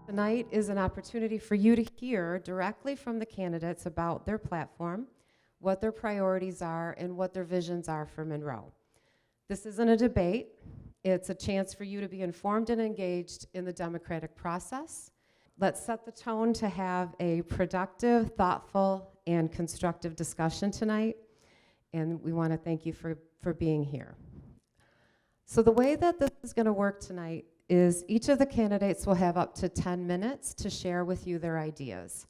Tonight is an opportunity for you to hear directly from the candidates about their platform, what their priorities are, and what their visions are for Monroe. This isn't a debate. It's a chance for you to be informed and engaged in the democratic process. Let's set the tone to have a productive, thoughtful, and constructive discussion tonight. And we want to thank you for being here. So the way that this is going to work tonight is each of the candidates will have up to 10 minutes to share with you their ideas.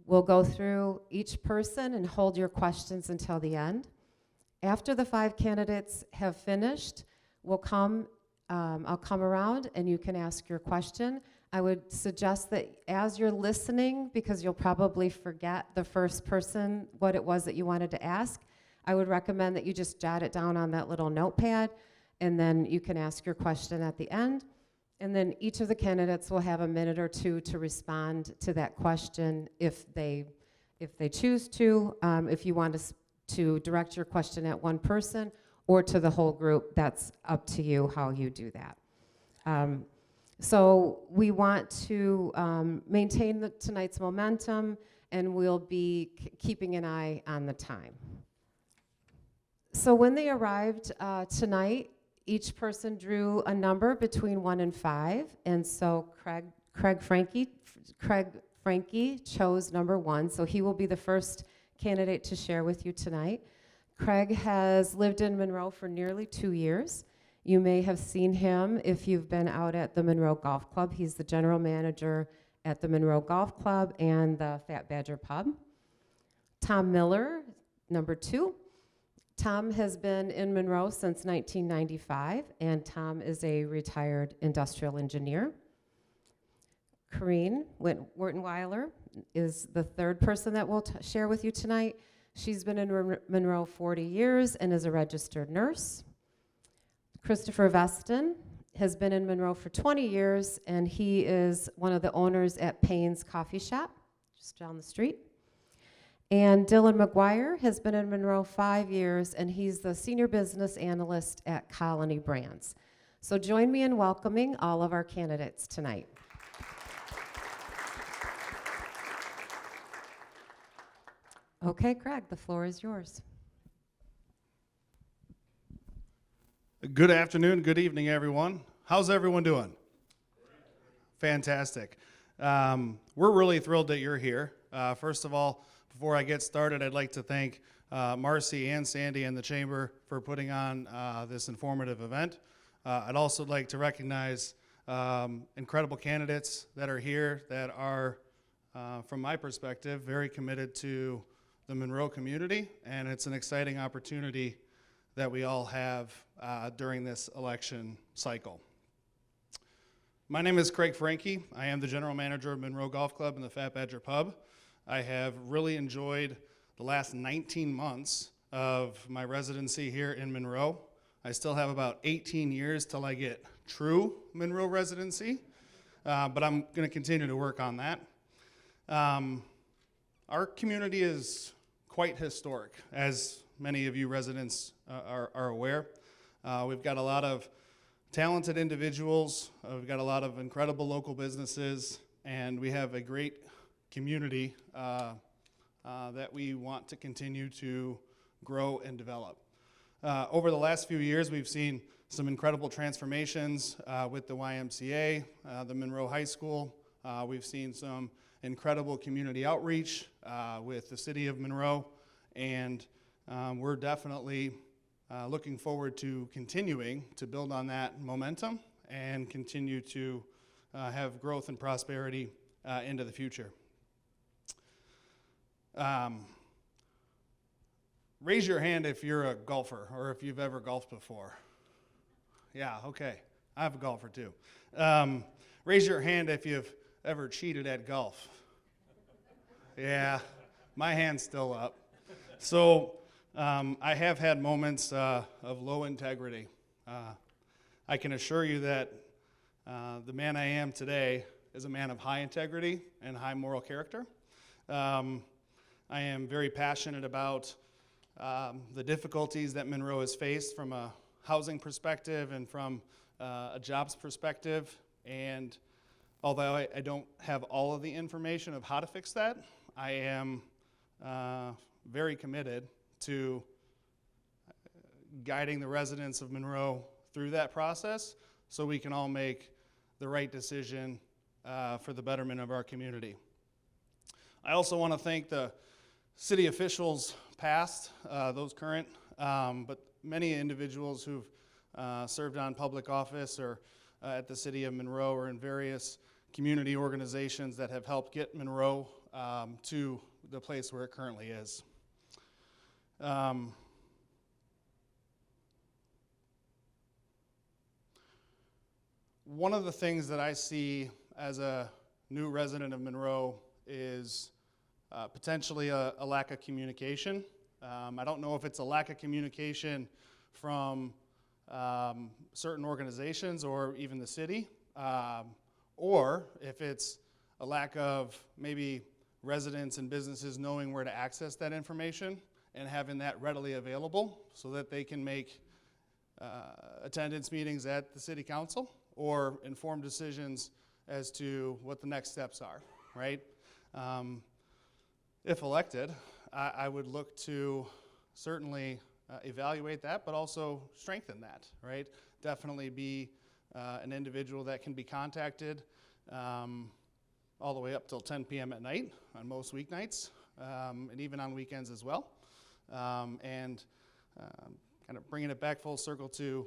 We'll go through each person and hold your questions until the end. After the 5 candidates have finished, I'll come around and you can ask your question. I would suggest that as you're listening, because you'll probably forget the first person, what it was that you wanted to ask, I would recommend that you just jot it down on that little notepad, and then you can ask your question at the end. And then each of the candidates will have a minute or two to respond to that question if they choose to. If you want to direct your question at one person or to the whole group, that's up to you how you do that. So we want to maintain tonight's momentum, and we'll be keeping an eye on the time. So when they arrived tonight, each person drew a number between 1 and 5, and so Craig Frankie chose number 1, so he will be the first candidate to share with you tonight. Craig has lived in Monroe for nearly 2 years. You may have seen him if you've been out at the Monroe Golf Club. He's the general manager at the Monroe Golf Club and the Fat Badger Pub. Tom Miller, number 2. Tom has been in Monroe since 1995, and Tom is a retired industrial engineer. Corrine Wertenweiler is the third person that we'll share with you tonight. She's been in Monroe 40 years and is a registered nurse. Christopher Veston has been in Monroe for 20 years, and he is one of the owners at Payne's Coffee Shop, just down the street. And Dylan McGuire has been in Monroe 5 years, and he's the senior business analyst at Colony Brands. So join me in welcoming all of our candidates tonight. Okay, Craig, the floor is yours. Good afternoon, good evening, everyone. How's everyone doing? Fantastic. We're really thrilled that you're here. First of all, before I get started, I'd like to thank Marcy and Sandy and the Chamber for putting on this informative event. I'd also like to recognize incredible candidates that are here that are, from my perspective, very committed to the Monroe community, and it's an exciting opportunity that we all have during this election cycle. My name is Craig Frankie. I am the general manager of Monroe Golf Club and the Fat Badger Pub. I have really enjoyed the last 19 months of my residency here in Monroe. I still have about 18 years till I get true Monroe residency, but I'm going to continue to work on that. Our community is quite historic, as many of you residents are aware. We've got a lot of talented individuals, we've got a lot of incredible local businesses, and we have a great community that we want to continue to grow and develop. Over the last few years, we've seen some incredible transformations with the YMCA, the Monroe High School. We've seen some incredible community outreach with the city of Monroe, and we're definitely looking forward to continuing to build on that momentum and continue to have growth and prosperity into the future. Raise your hand if you're a golfer or if you've ever golfed before. Yeah, okay. I'm a golfer too. Raise your hand if you've ever cheated at golf. Yeah, my hand's still up. So I have had moments of low integrity. I can assure you that the man I am today is a man of high integrity and high moral character. I am very passionate about the difficulties that Monroe has faced from a housing perspective and from a jobs perspective, and although I don't have all of the information of how to fix that, I am very committed to guiding the residents of Monroe through that process so we can all make the right decision for the betterment of our community. I also want to thank the city officials past, those current, but many individuals who've served on public office or at the city of Monroe or in various community organizations that have helped get Monroe to the place where it currently is. One of the things that I see as a new resident of Monroe is potentially a lack of communication. I don't know if it's a lack of communication from certain organizations or even the city, or if it's a lack of maybe residents and businesses knowing where to access that information and having that readily available so that they can make attendance meetings at the city council or informed decisions as to what the next steps are, right? If elected, I would look to certainly evaluate that, but also strengthen that, right? Definitely be an individual that can be contacted all the way up till 10 p.m. at night on most weeknights, and even on weekends as well. And kind of bringing it back full circle to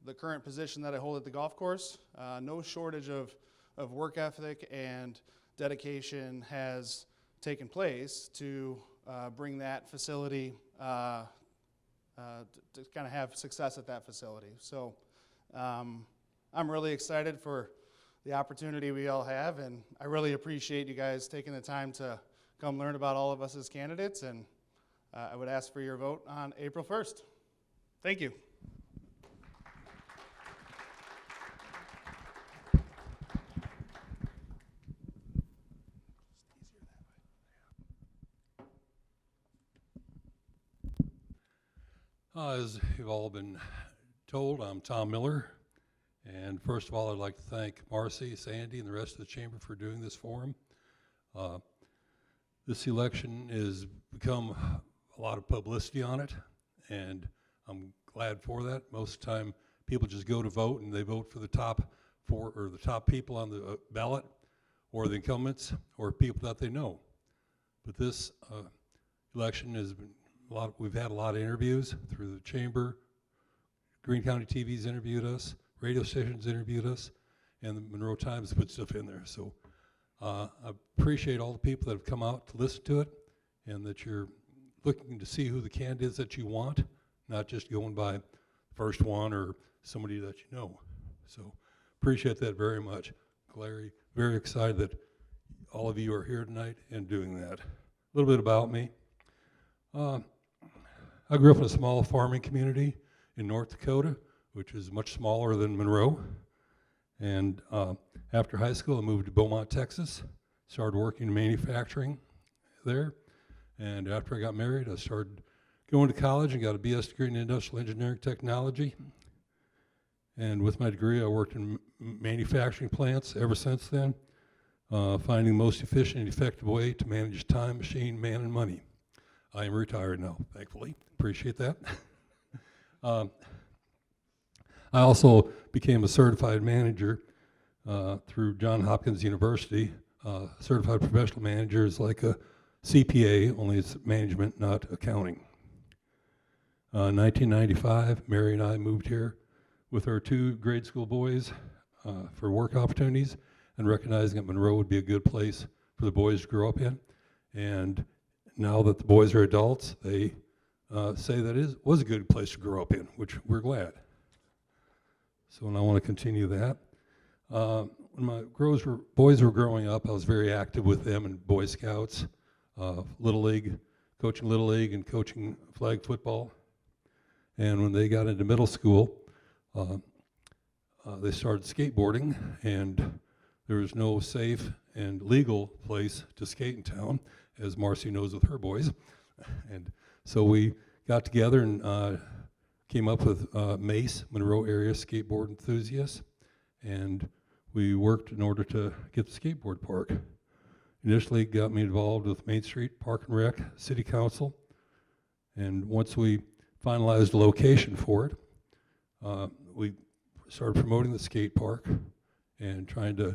the current position that I hold at the golf course, no shortage of work ethic and dedication has taken place to bring that facility, to kind of have success at that facility. So I'm really excited for the opportunity we all have, and I really appreciate you guys taking the time to come learn about all of us as candidates, and I would ask for your vote on April 1st. Thank you. As you've all been told, I'm Tom Miller, and first of all, I'd like to thank Marcy, Sandy, and the rest of the chamber for doing this forum. This election has become a lot of publicity on it, and I'm glad for that. Most of the time, people just go to vote, and they vote for the top four or the top people on the ballot, or the incumbents, or people that they know. But this election has been we've had a lot of interviews through the chamber. Greene County TV's interviewed us, radio stations interviewed us, and the Monroe Times put stuff in there. So I appreciate all the people that have come out to listen to it, and that you're looking to see who the candidates that you want, not just going by first one or somebody that you know. So appreciate that very much. Very excited that all of you are here tonight and doing that. A little bit about me. I grew up in a small farming community in North Dakota, which is much smaller than Monroe. And after high school, I moved to Beaumont, Texas, started working in manufacturing there. And after I got married, I started going to college and got a BS degree in industrial engineering technology. And with my degree, I worked in manufacturing plants ever since then, finding the most efficient and effective way to manage time, machine, man, and money. I am retired now, thankfully. Appreciate that. I also became a certified manager through Johns Hopkins University. Certified professional manager is like a CPA, only it's management, not accounting. 1995, Mary and I moved here with our 2 grade school boys for work opportunities, and recognizing that Monroe would be a good place for the boys to grow up in. And now that the boys are adults, they say that it was a good place to grow up in, which we're glad. So, and I want to continue that. When my boys were growing up, I was very active with them in Boy Scouts, Little League, coaching Little League and coaching flag football. And when they got into middle school, they started skateboarding, and there was no safe and legal place to skate in town, as Marcy knows with her boys. And so we got together and came up with MACE, Monroe Area Skateboard Enthusiasts, and we worked in order to get the skateboard park. Initially got me involved with Main Street Park and Rec, City Council, and once we finalized the location for it, we started promoting the skate park and trying to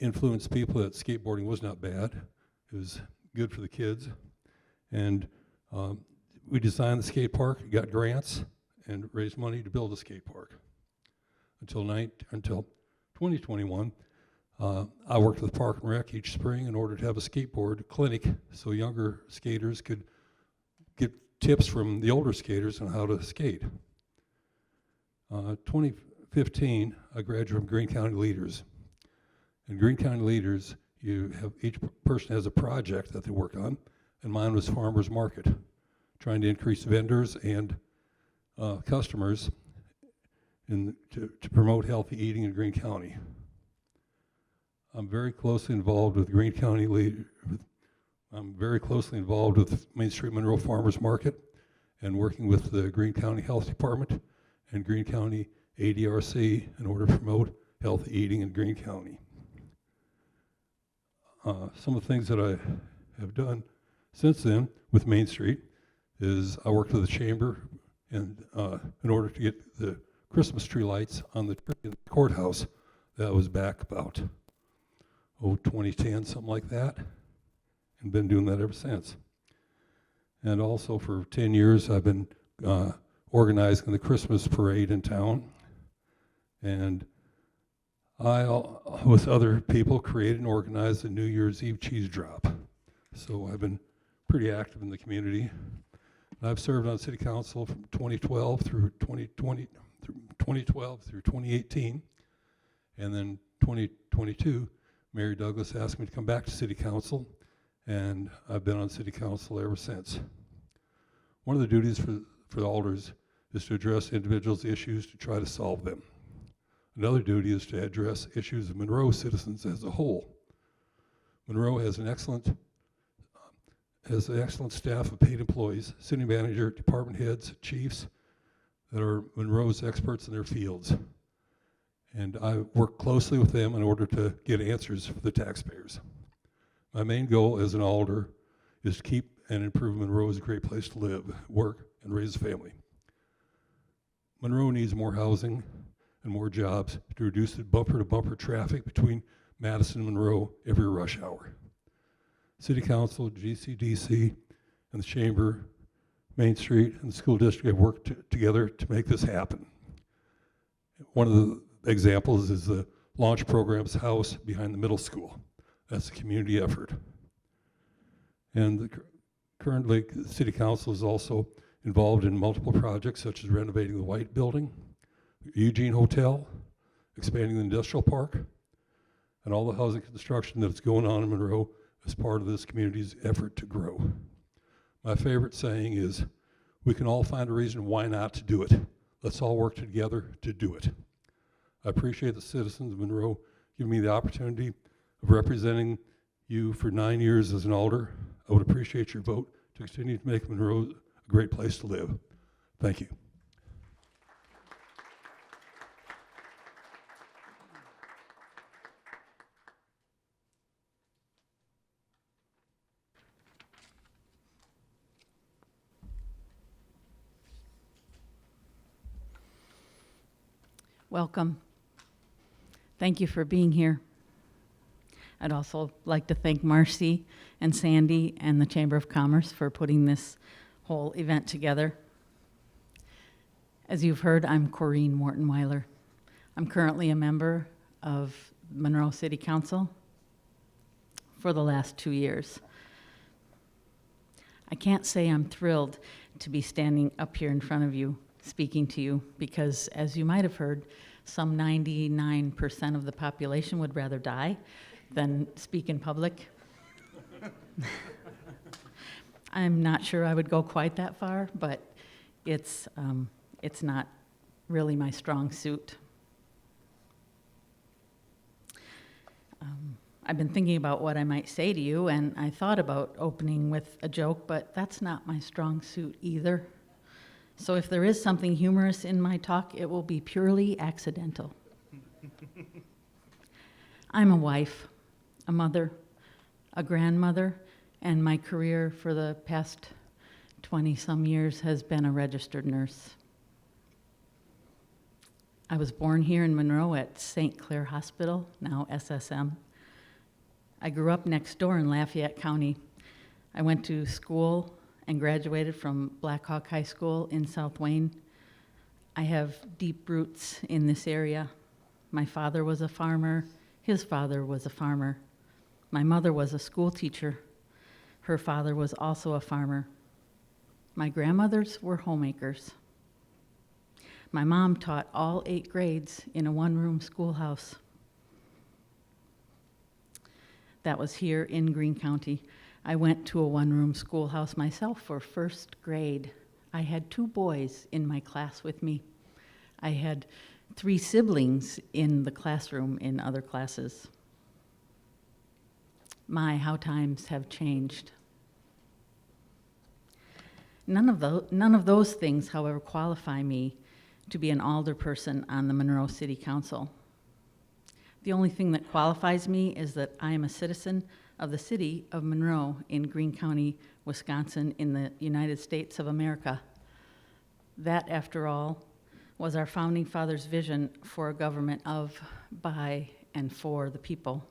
influence people that skateboarding was not bad. It was good for the kids. And we designed the skate park, got grants, and raised money to build a skate park. Until 2021, I worked with Park and Rec each spring in order to have a skateboard clinic so younger skaters could get tips from the older skaters on how to skate. 2015, I graduated from Greene County Leaders. In Greene County Leaders, each person has a project that they work on, and mine was farmers market, trying to increase vendors and customers to promote healthy eating in Greene County. I'm very closely involved with Greene County I'm very closely involved with Main Street Monroe Farmers Market and working with the Greene County Health Department and Greene County ADRC in order to promote healthy eating in Greene County. Some of the things that I have done since then with Main Street is I worked with the chamber and in order to get the Christmas tree lights on the tree in the courthouse. That was back about 2010, something like that, and been doing that ever since. And also for 10 years I've been organizing the Christmas parade in town, and I, with other people, created and organized a New Year's Eve cheese drop. So I've been pretty active in the community. And I've served on City Council from 2012 through 2018, and then 2022, Mary Douglas asked me to come back to City Council, and I've been on City Council ever since. One of the duties for the alders is to address individuals' issues to try to solve them. Another duty is to address issues of Monroe citizens as a whole. Monroe has an excellent staff of paid employees, city manager, department heads, chiefs that are Monroe's experts in their fields. And I work closely with them in order to get answers for the taxpayers. My main goal as an alder is to keep and improve Monroe as a great place to live, work, and raise a family. Monroe needs more housing and more jobs to reduce the bumper-to-bumper traffic between Madison and Monroe every rush hour. City Council, GCDC, and the Chamber, Main Street, and the school district have worked together to make this happen. One of the examples is the Launch Program's house behind the middle school. That's a community effort. And currently, the City Council is also involved in multiple projects such as renovating the White Building, Eugene Hotel, expanding the industrial park, and all the housing construction that's going on in Monroe as part of this community's effort to grow. My favorite saying is, we can all find a reason why not to do it. Let's all work together to do it. I appreciate the citizens of Monroe giving me the opportunity of representing you for 9 years as an alder. I would appreciate your vote to continue to make Monroe a great place to live. Thank you. Welcome. Thank you for being here. I'd also like to thank Marcy and Sandy and the Chamber of Commerce for putting this whole event together. As you've heard, I'm Corrine Morton-Weiler. I'm currently a member of Monroe City Council for the last 2 years. I can't say I'm thrilled to be standing up here in front of you speaking to you because, as you might have heard, some 99% of the population would rather die than speak in public. I'm not sure I would go quite that far, but it's not really my strong suit. I've been thinking about what I might say to you, and I thought about opening with a joke, but that's not my strong suit either. So if there is something humorous in my talk, it will be purely accidental. I'm a wife, a mother, a grandmother, and my career for the past 20-some years has been a registered nurse. I was born here in Monroe at St. Clair Hospital, now SSM. I grew up next door in Lafayette County. I went to school and graduated from Black Hawk High School in South Wayne. I have deep roots in this area. My father was a farmer. His father was a farmer. My mother was a school teacher. Her father was also a farmer. My grandmothers were homemakers. My mom taught all 8 grades in a one-room schoolhouse. That was here in Greene County. I went to a one-room schoolhouse myself for first grade. I had 2 boys in my class with me. I had 3 siblings in the classroom in other classes. My, how times have changed. None of those things, however, qualify me to be an alderperson on the Monroe City Council. The only thing that qualifies me is that I am a citizen of the city of Monroe in Greene County, Wisconsin, in the United States of America. That, after all, was our founding fathers' vision for a government of, by, and for the people.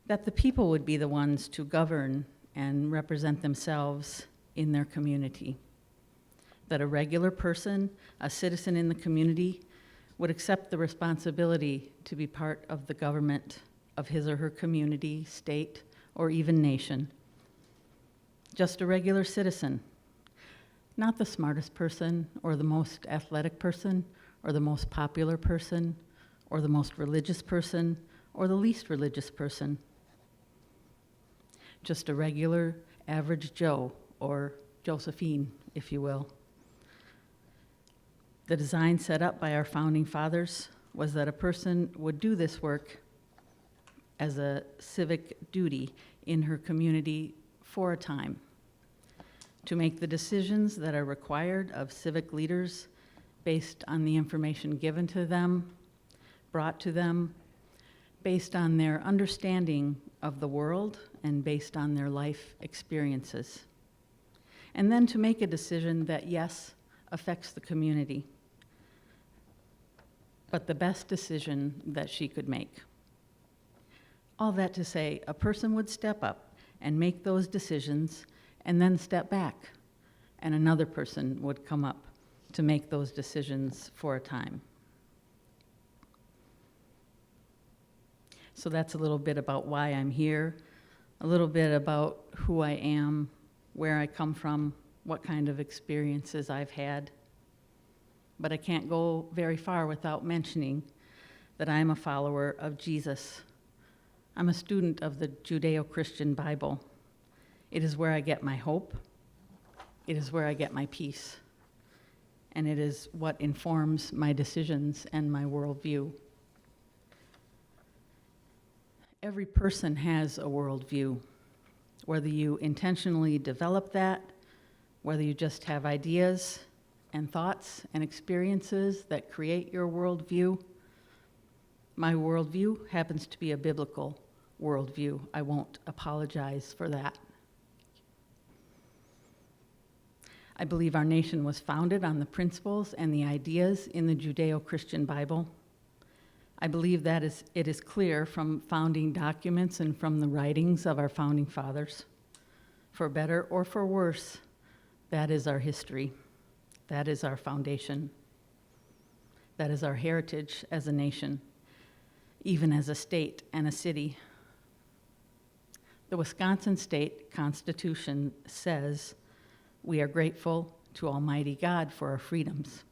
That the people would be the ones to govern and represent themselves in their community. That a regular person, a citizen in the community, would accept the responsibility to be part of the government of his or her community, state, or even nation. Just a regular citizen, not the smartest person, or the most athletic person, or the most popular person, or the most religious person, or the least religious person. Just a regular, average Joe, or Josephine, if you will. The design set up by our founding fathers was that a person would do this work as a civic duty in her community for a time, to make the decisions that are required of civic leaders based on the information given to them, brought to them, based on their understanding of the world and based on their life experiences. And then to make a decision that, yes, affects the community, but the best decision that she could make. All that to say, a person would step up and make those decisions and then step back, and another person would come up to make those decisions for a time. So that's a little bit about why I'm here, a little bit about who I am, where I come from, what kind of experiences I've had. But I can't go very far without mentioning that I'm a follower of Jesus. I'm a student of the Judeo-Christian Bible. It is where I get my hope. It is where I get my peace. And it is what informs my decisions and my worldview. Every person has a worldview, whether you intentionally develop that, whether you just have ideas and thoughts and experiences that create your worldview. My worldview happens to be a biblical worldview. I won't apologize for that. I believe our nation was founded on the principles and the ideas in the Judeo-Christian Bible. I believe that it is clear from founding documents and from the writings of our founding fathers. For better or for worse, that is our history. That is our foundation. That is our heritage as a nation, even as a state and a city. The Wisconsin State Constitution says, "We are grateful to Almighty God for our freedoms."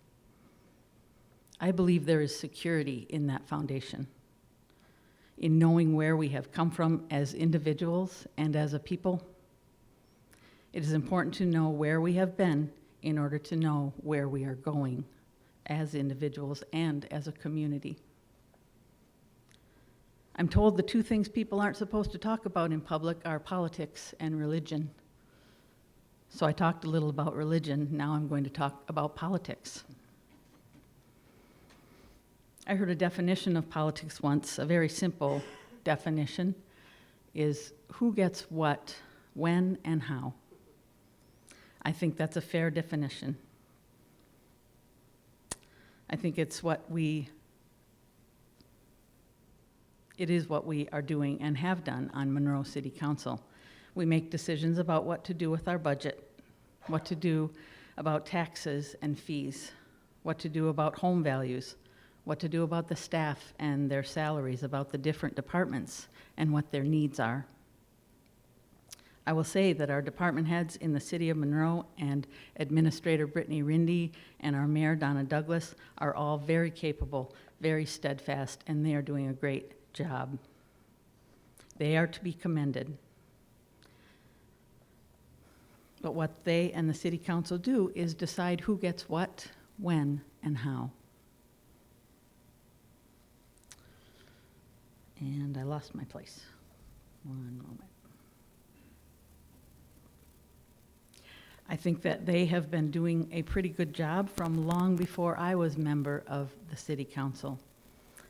I believe there is security in that foundation, in knowing where we have come from as individuals and as a people. It is important to know where we have been in order to know where we are going as individuals and as a community. I'm told the 2 things people aren't supposed to talk about in public are politics and religion. So I talked a little about religion, now I'm going to talk about politics. I heard a definition of politics once, a very simple definition, is who gets what, when, and how. I think that's a fair definition. I think it is what we are doing and have done on Monroe City Council. We make decisions about what to do with our budget, what to do about taxes and fees, what to do about home values, what to do about the staff and their salaries, about the different departments and what their needs are. I will say that our department heads in the city of Monroe and Administrator Brittany Rindy and our Mayor Donna Douglas are all very capable, very steadfast, and they are doing a great job. They are to be commended. But what they and the city council do is decide who gets what, when, and how. And I lost my place. One moment. I think that they have been doing a pretty good job from long before I was member of the city council.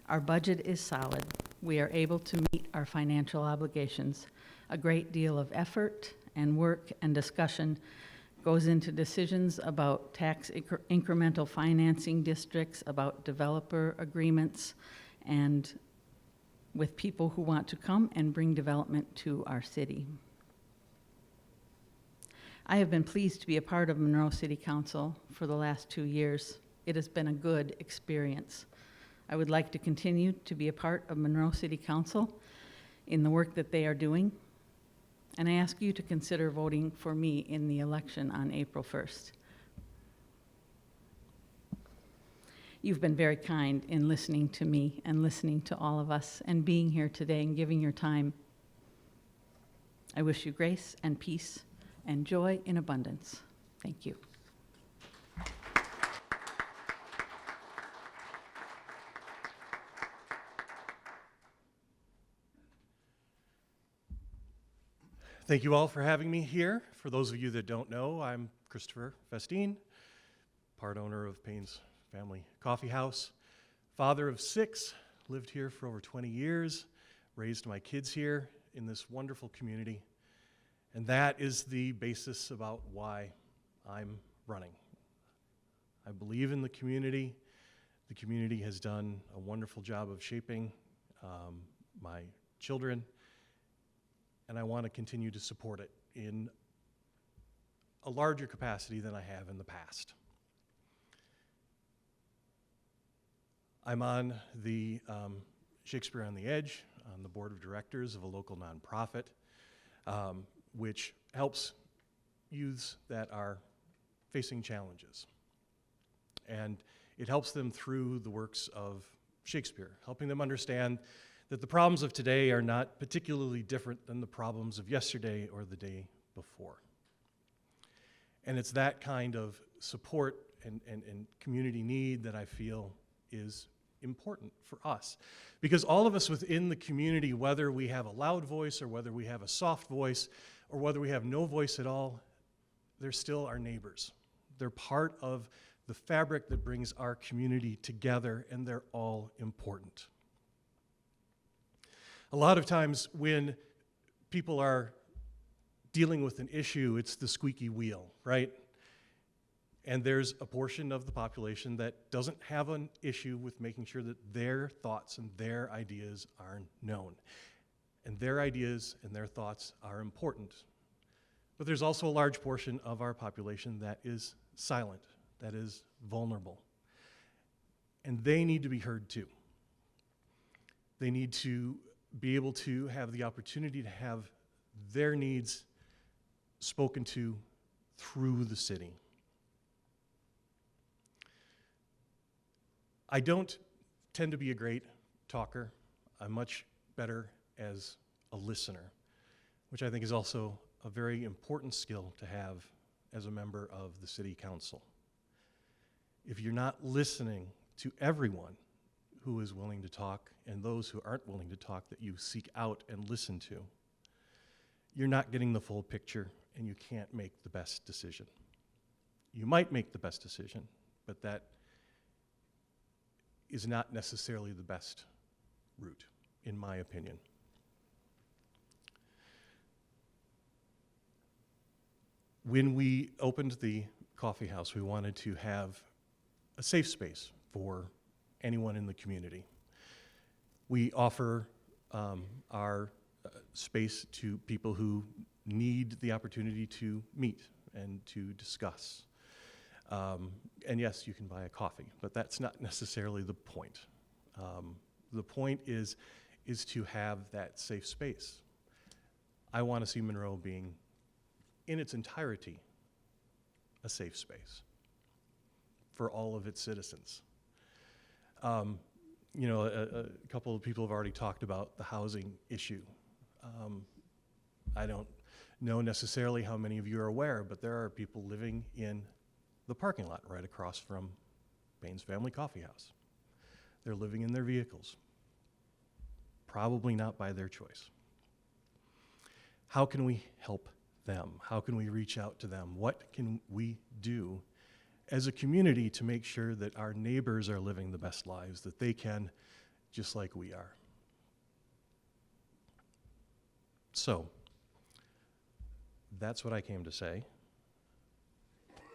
Our budget is solid. We are able to meet our financial obligations. A great deal of effort and work and discussion goes into decisions about tax incremental financing districts, about developer agreements, and with people who want to come and bring development to our city. I have been pleased to be a part of Monroe City Council for the last 2 years. It has been a good experience. I would like to continue to be a part of Monroe City Council in the work that they are doing, and I ask you to consider voting for me in the election on April 1st. You've been very kind in listening to me and listening to all of us and being here today and giving your time. I wish you grace and peace and joy in abundance. Thank you. Thank you all for having me here. For those of you that don't know, I'm Christopher Vestine, part owner of Payne's Family Coffee House, father of 6, lived here for over 20 years, raised my kids here in this wonderful community. And that is the basis about why I'm running. I believe in the community. The community has done a wonderful job of shaping my children, and I want to continue to support it in a larger capacity than I have in the past. I'm on the Shakespeare on the Edge, on the board of directors of a local nonprofit, which helps youths that are facing challenges. And it helps them through the works of Shakespeare, helping them understand that the problems of today are not particularly different than the problems of yesterday or the day before. And it's that kind of support and community need that I feel is important for us. Because all of us within the community, whether we have a loud voice or whether we have a soft voice or whether we have no voice at all, they're still our neighbors. They're part of the fabric that brings our community together, and they're all important. A lot of times when people are dealing with an issue, it's the squeaky wheel, right? And there's a portion of the population that doesn't have an issue with making sure that their thoughts and their ideas are known. And their ideas and their thoughts are important. But there's also a large portion of our population that is silent, that is vulnerable. And they need to be heard too. They need to be able to have the opportunity to have their needs spoken to through the city. I don't tend to be a great talker. I'm much better as a listener, which I think is also a very important skill to have as a member of the city council. If you're not listening to everyone who is willing to talk and those who aren't willing to talk that you seek out and listen to, you're not getting the full picture and you can't make the best decision. You might make the best decision, but that is not necessarily the best route, in my opinion. When we opened the coffee house, we wanted to have a safe space for anyone in the community. We offer our space to people who need the opportunity to meet and to discuss. And yes, you can buy a coffee, but that's not necessarily the point. The point is to have that safe space. I want to see Monroe being, in its entirety, a safe space for all of its citizens. You know, a couple of people have already talked about the housing issue. I don't know necessarily how many of you are aware, but there are people living in the parking lot right across from Payne's Family Coffee House. They're living in their vehicles, probably not by their choice. How can we help them? How can we reach out to them? What can we do as a community to make sure that our neighbors are living the best lives that they can, just like we are? So, that's what I came to say.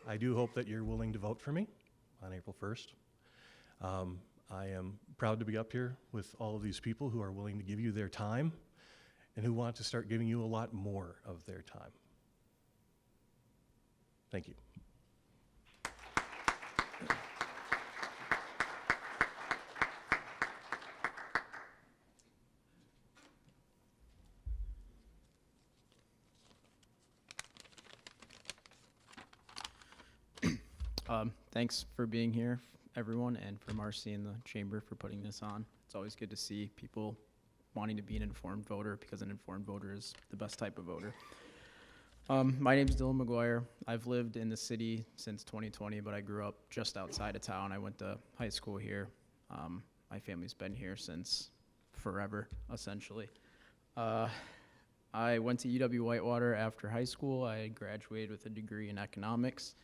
I do hope that you're willing to vote for me on April 1st. I am proud to be up here with all of these people who are willing to give you their time and who want to start giving you a lot more of their time. Thank you. Thanks for being here, everyone, and for Marcy and the Chamber for putting this on. It's always good to see people wanting to be an informed voter, because an informed voter is the best type of voter. My name's Dylan McGuire. I've lived in the city since 2020, but I grew up just outside of town. I went to high school here. My family's been here since forever, essentially. I went to UW-Whitewater after high school. I graduated with a degree in economics.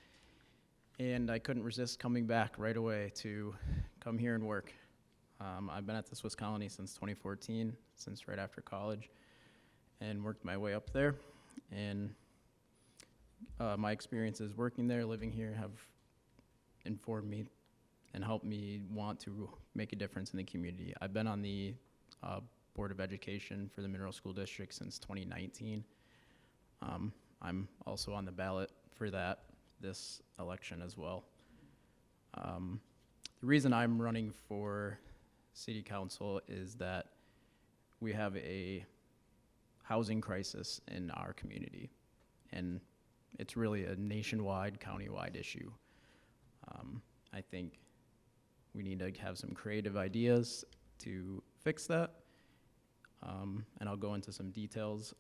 And I couldn't resist coming back right away to come here and work. I've been at the Swiss Colony since 2014, since right after college, and worked my way up there. And my experiences working there, living here, have informed me and helped me want to make a difference in the community. I've been on the Board of Education for the Monroe School District since 2019. I'm also on the ballot for this election as well. The reason I'm running for City Council is that we have a housing crisis in our community, and it's really a nationwide, countywide issue. I think we need to have some creative ideas to fix that, and I'll go into some details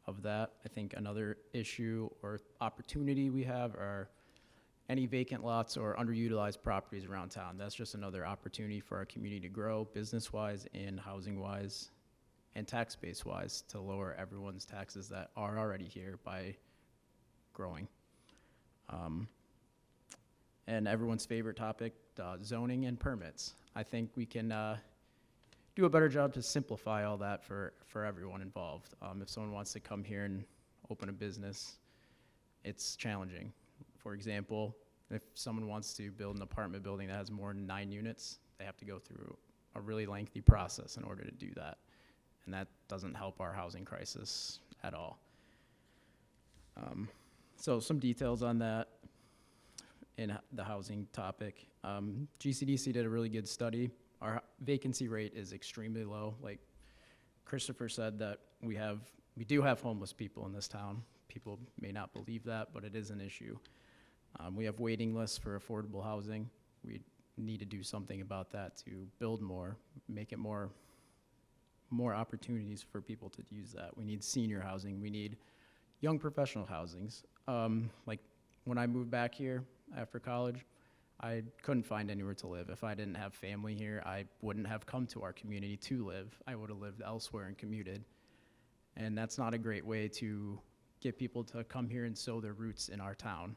of that. I think another issue or opportunity we have are any vacant lots or underutilized properties around town. That's just another opportunity for our community to grow business-wise and housing-wise and tax base-wise, to lower everyone's taxes that are already here by growing. And everyone's favorite topic, zoning and permits. I think we can do a better job to simplify all that for everyone involved. If someone wants to come here and open a business, it's challenging. For example, if someone wants to build an apartment building that has more than 9 units, they have to go through a really lengthy process in order to do that. And that doesn't help our housing crisis at all. So some details on that in the housing topic. GCDC did a really good study. Our vacancy rate is extremely low. Like Christopher said, that we do have homeless people in this town. People may not believe that, but it is an issue. We have waiting lists for affordable housing. We need to do something about that to build more, make it more opportunities for people to use that. We need senior housing. We need young professional housings. Like when I moved back here after college, I couldn't find anywhere to live. If I didn't have family here, I wouldn't have come to our community to live. I would have lived elsewhere and commuted. And that's not a great way to get people to come here and sow their roots in our town.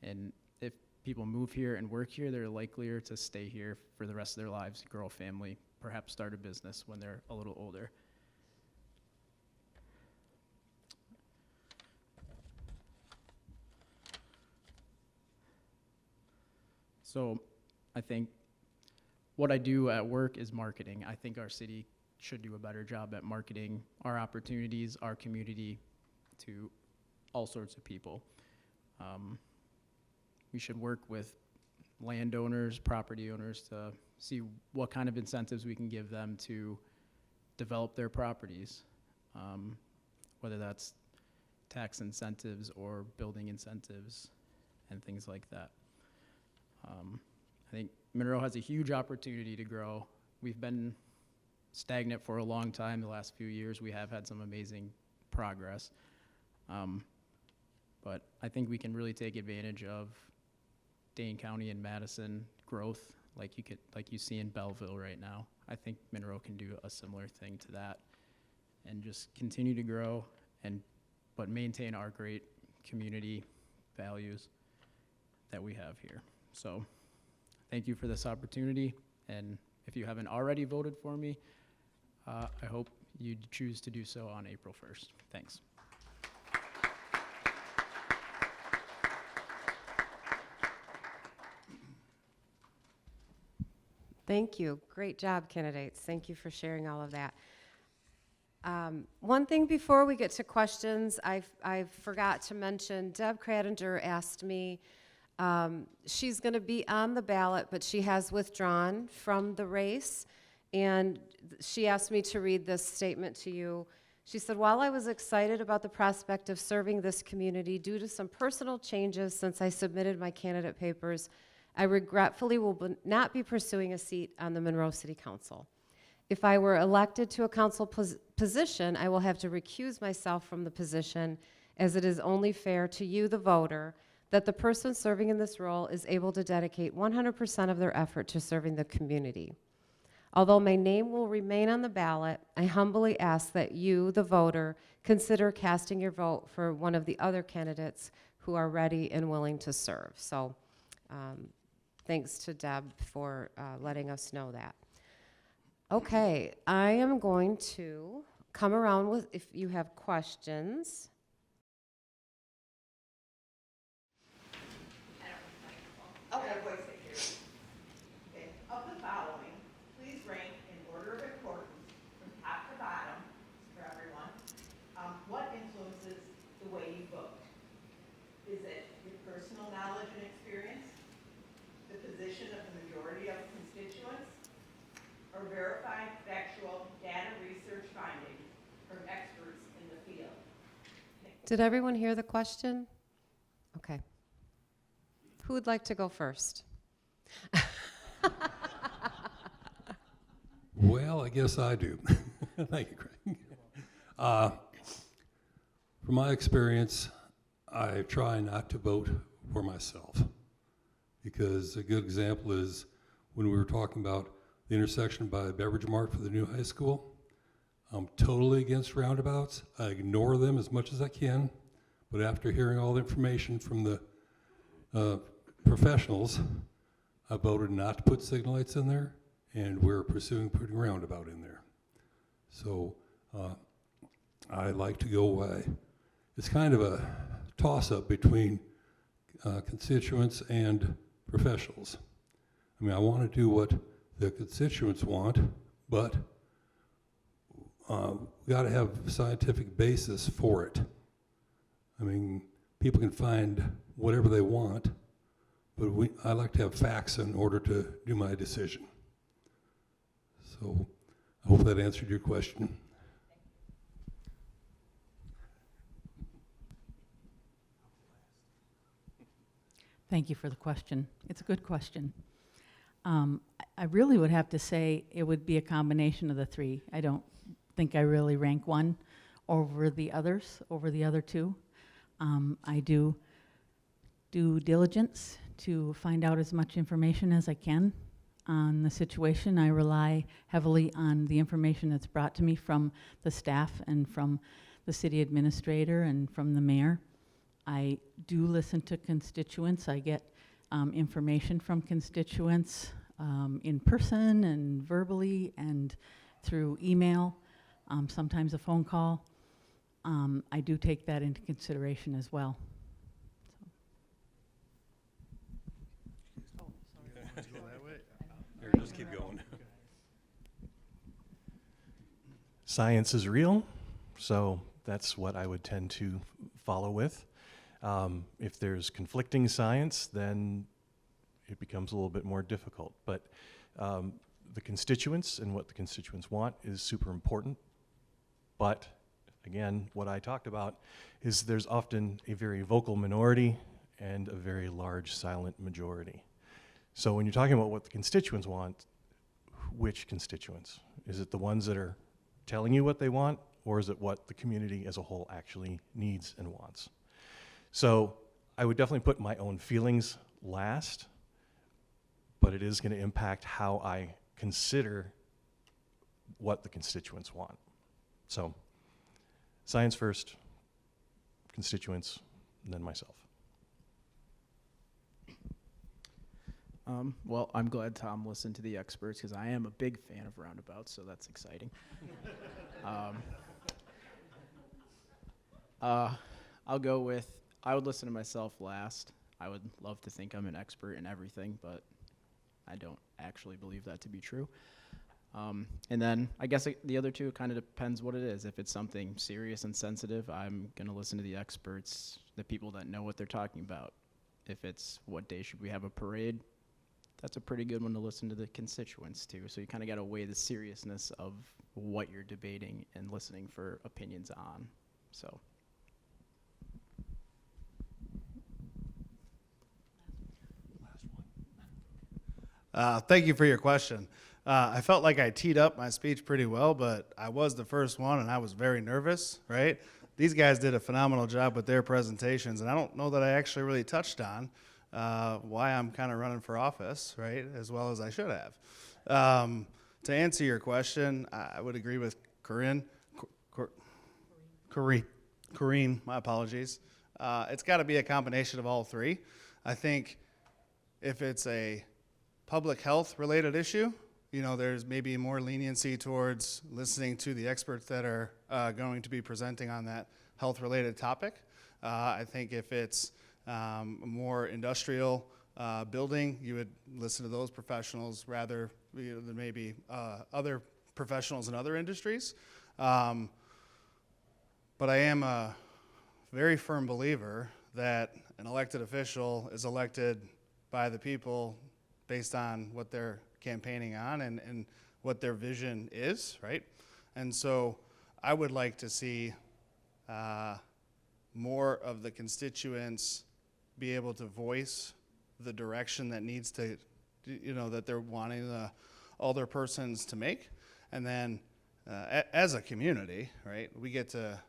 And if people move here and work here, they're likelier to stay here for the rest of their lives, grow a family, perhaps start a business when they're a little older. So I think what I do at work is marketing. I think our city should do a better job at marketing our opportunities, our community, to all sorts of people. We should work with landowners, property owners to see what kind of incentives we can give them to develop their properties, whether that's tax incentives or building incentives and things like that. I think Monroe has a huge opportunity to grow. We've been stagnant for a long time. The last few years, we have had some amazing progress. But I think we can really take advantage of Dane County and Madison growth like you see in Belleville right now. I think Monroe can do a similar thing to that and just continue to grow but maintain our great community values that we have here. So thank you for this opportunity, and if you haven't already voted for me, I hope you choose to do so on April 1st. Thanks. Thank you. Great job, candidates. Thank you for sharing all of that. One thing before we get to questions, I forgot to mention, Deb Cradinger asked me, she's going to be on the ballot, but she has withdrawn from the race, and she asked me to read this statement to you. She said, while I was excited about the prospect of serving this community due to some personal changes since I submitted my candidate papers, I regretfully will not be pursuing a seat on the Monroe City Council. If I were elected to a council position, I will have to recuse myself from the position, as it is only fair to you, the voter, that the person serving in this role is able to dedicate 100% of their effort to serving the community. Although my name will remain on the ballot, I humbly ask that you, the voter, consider casting your vote for one of the other candidates who are ready and willing to serve. So thanks to Deb for letting us know that. Okay, I am going to come around with, if you have questions. Okay, voice security. Okay, of the following, please rank in order of importance from top to bottom for everyone. What influences the way you vote? Is it your personal knowledge and experience, the position of the majority of constituents, or verified factual data research findings from experts in the field? Did everyone hear the question? Okay. Who would like to go first? Well, I guess I do. Thank you, Craig. From my experience, I try not to vote for myself, because a good example is when we were talking about the intersection by the Beverage Mart for the new high school. I'm totally against roundabouts. I ignore them as much as I can, but after hearing all the information from the professionals, I voted not to put signal lights in there, and we're pursuing putting roundabout in there. So I like to go, it's kind of a toss-up between constituents and professionals. I mean, I want to do what the constituents want, but we got to have a scientific basis for it. I mean, people can find whatever they want, but I like to have facts in order to do my decision. So I hope that answered your question. Thank you for the question. It's a good question. I really would have to say it would be a combination of the three. I don't think I really rank one over the others, over the other two. I do due diligence to find out as much information as I can on the situation. I rely heavily on the information that's brought to me from the staff and from the city administrator and from the mayor. I do listen to constituents. I get information from constituents in person and verbally and through email, sometimes a phone call. I do take that into consideration as well. Here, just keep going. Science is real, so that's what I would tend to follow with. If there's conflicting science, then it becomes a little bit more difficult. But the constituents and what the constituents want is super important. But again, what I talked about is there's often a very vocal minority and a very large silent majority. So when you're talking about what the constituents want, which constituents? Is it the ones that are telling you what they want, or is it what the community as a whole actually needs and wants? So I would definitely put my own feelings last, but it is going to impact how I consider what the constituents want. So science first, constituents, and then myself. Well, I'm glad Tom listened to the experts because I am a big fan of roundabouts, so that's exciting. I'll go with, I would listen to myself last. I would love to think I'm an expert in everything, but I don't actually believe that to be true. And then I guess the other two, it kind of depends what it is. If it's something serious and sensitive, I'm going to listen to the experts, the people that know what they're talking about. If it's what day should we have a parade, that's a pretty good one to listen to the constituents too. So you kind of got to weigh the seriousness of what you're debating and listening for opinions on. So. Thank you for your question. I felt like I teed up my speech pretty well, but I was the first one and I was very nervous, right? These guys did a phenomenal job with their presentations, and I don't know that I actually really touched on why I'm kind of running for office, right, as well as I should have. To answer your question, I would agree with Corinne, my apologies. It's got to be a combination of all three. I think if it's a public health related issue, you know, there's maybe more leniency towards listening to the experts that are going to be presenting on that health related topic. I think if it's a more industrial building, you would listen to those professionals rather than maybe other professionals in other industries. But I am a very firm believer that an elected official is elected by the people based on what they're campaigning on and what their vision is, right? And so I would like to see more of the constituents be able to voice the direction that needs to, you know, that they're wanting the alderpersons to make. And then as a community, right, we get to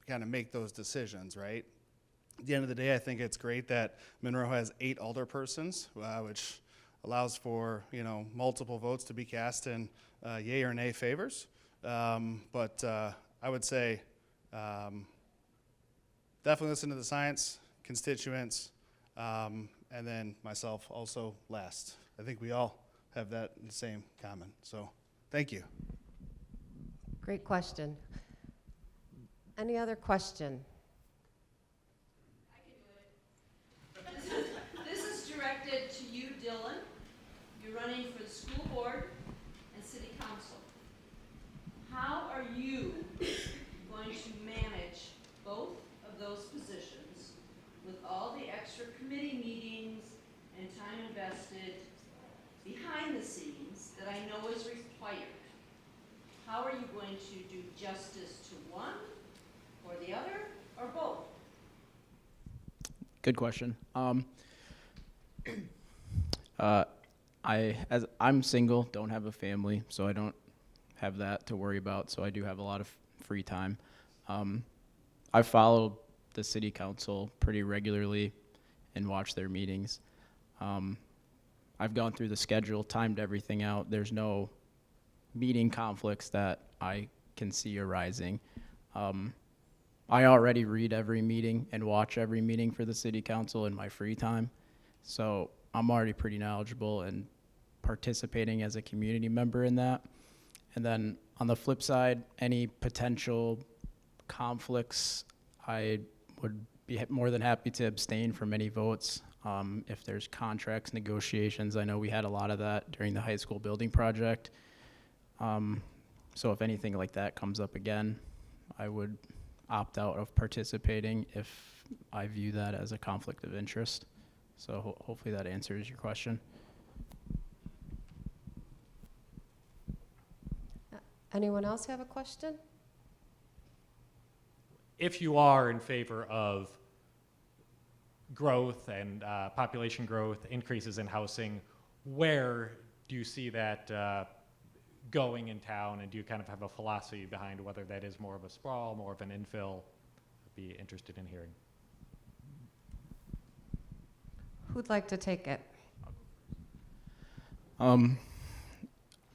kind of make those decisions, right? At the end of the day, I think it's great that Monroe has 8 alderpersons, which allows for, you know, multiple votes to be cast in yay or nay favors. But I would say definitely listen to the science, constituents, and then myself also last. I think we all have that in the same common. So thank you. Great question. Any other question? This is directed to you, Dylan. You're running for the school board and city council. How are you going to manage both of those positions with all the extra committee meetings and time invested behind the scenes that I know is required? How are you going to do justice to one or the other or both? Good question. I'm single, don't have a family, so I don't have that to worry about. So I do have a lot of free time. I follow the city council pretty regularly and watch their meetings. I've gone through the schedule, timed everything out. There's no meeting conflicts that I can see arising. I already read every meeting and watch every meeting for the city council in my free time. So I'm already pretty knowledgeable and participating as a community member in that. And then on the flip side, any potential conflicts, I would be more than happy to abstain from any votes. If there's contracts, negotiations, I know we had a lot of that during the high school building project. So if anything like that comes up again, I would opt out of participating if I view that as a conflict of interest. So hopefully that answers your question. Anyone else have a question? If you are in favor of growth and population growth, increases in housing, where do you see that going in town, and do you kind of have a philosophy behind whether that is more of a sprawl, more of an infill? I'd be interested in hearing. Who'd like to take it? I'm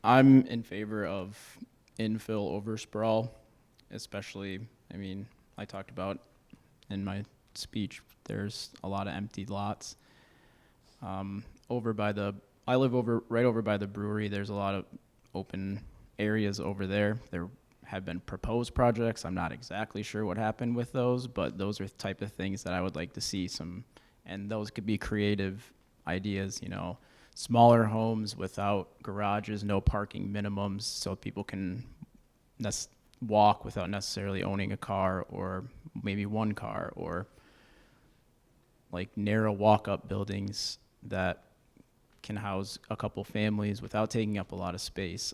in favor of infill over sprawl, especially, I mean, I talked about in my speech, there's a lot of empty lots. I live right over by the brewery. There's a lot of open areas over there. There have been proposed projects. I'm not exactly sure what happened with those, but those are the type of things that I would like to see and those could be creative ideas, you know, smaller homes without garages, no parking minimums, so people can walk without necessarily owning a car, or maybe one car, or like narrow walk-up buildings that can house a couple families without taking up a lot of space.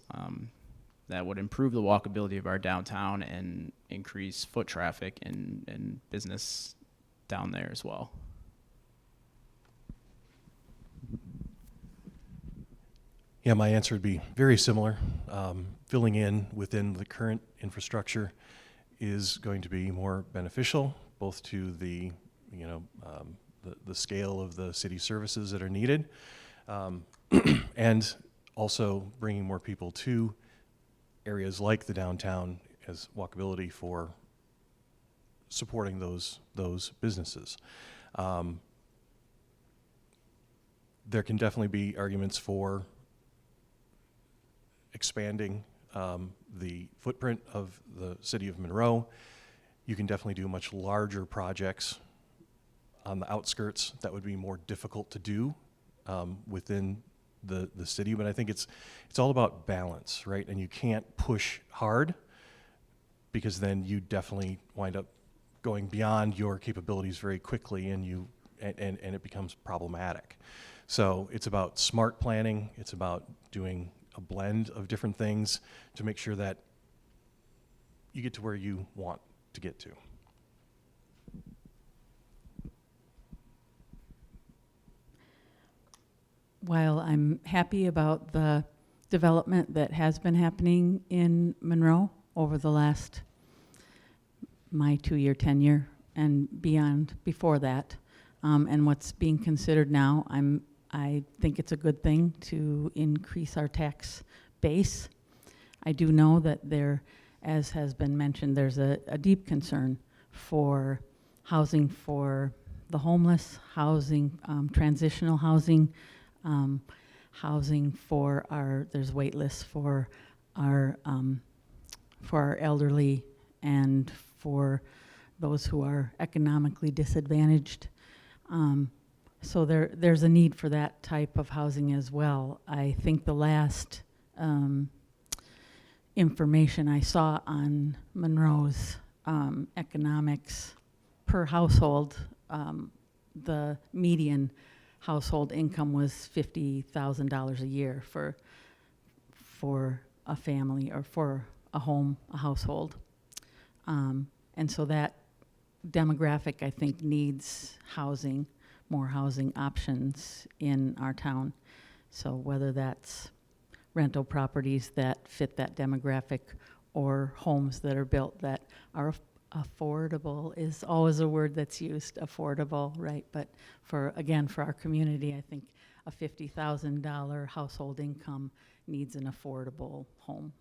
That would improve the walkability of our downtown and increase foot traffic and business down there as well. Yeah, my answer would be very similar. Filling in within the current infrastructure is going to be more beneficial, both to the scale of the city services that are needed, and also bringing more people to areas like the downtown as walkability for supporting those businesses. There can definitely be arguments for expanding the footprint of the city of Monroe. You can definitely do much larger projects on the outskirts that would be more difficult to do within the city, but I think it's all about balance, right? And you can't push hard, because then you definitely wind up going beyond your capabilities very quickly, and it becomes problematic. So it's about smart planning. It's about doing a blend of different things to make sure that you get to where you want to get to. While I'm happy about the development that has been happening in Monroe over the last, my 2-year tenure and beyond before that, and what's being considered now, I think it's a good thing to increase our tax base. I do know that there, as has been mentioned, there's a deep concern for housing for the homeless, housing, transitional housing, housing for there's wait lists for our elderly and for those who are economically disadvantaged. So there's a need for that type of housing as well. I think the last information I saw on Monroe's economics per household, the median household income was $50,000 a year for a family or for a home, a household. And so that demographic, I think, needs housing, more housing options in our town. So whether that's rental properties that fit that demographic or homes that are built that are affordable is always a word that's used, affordable, right? But for our community, I think a $50,000 household income needs an affordable home.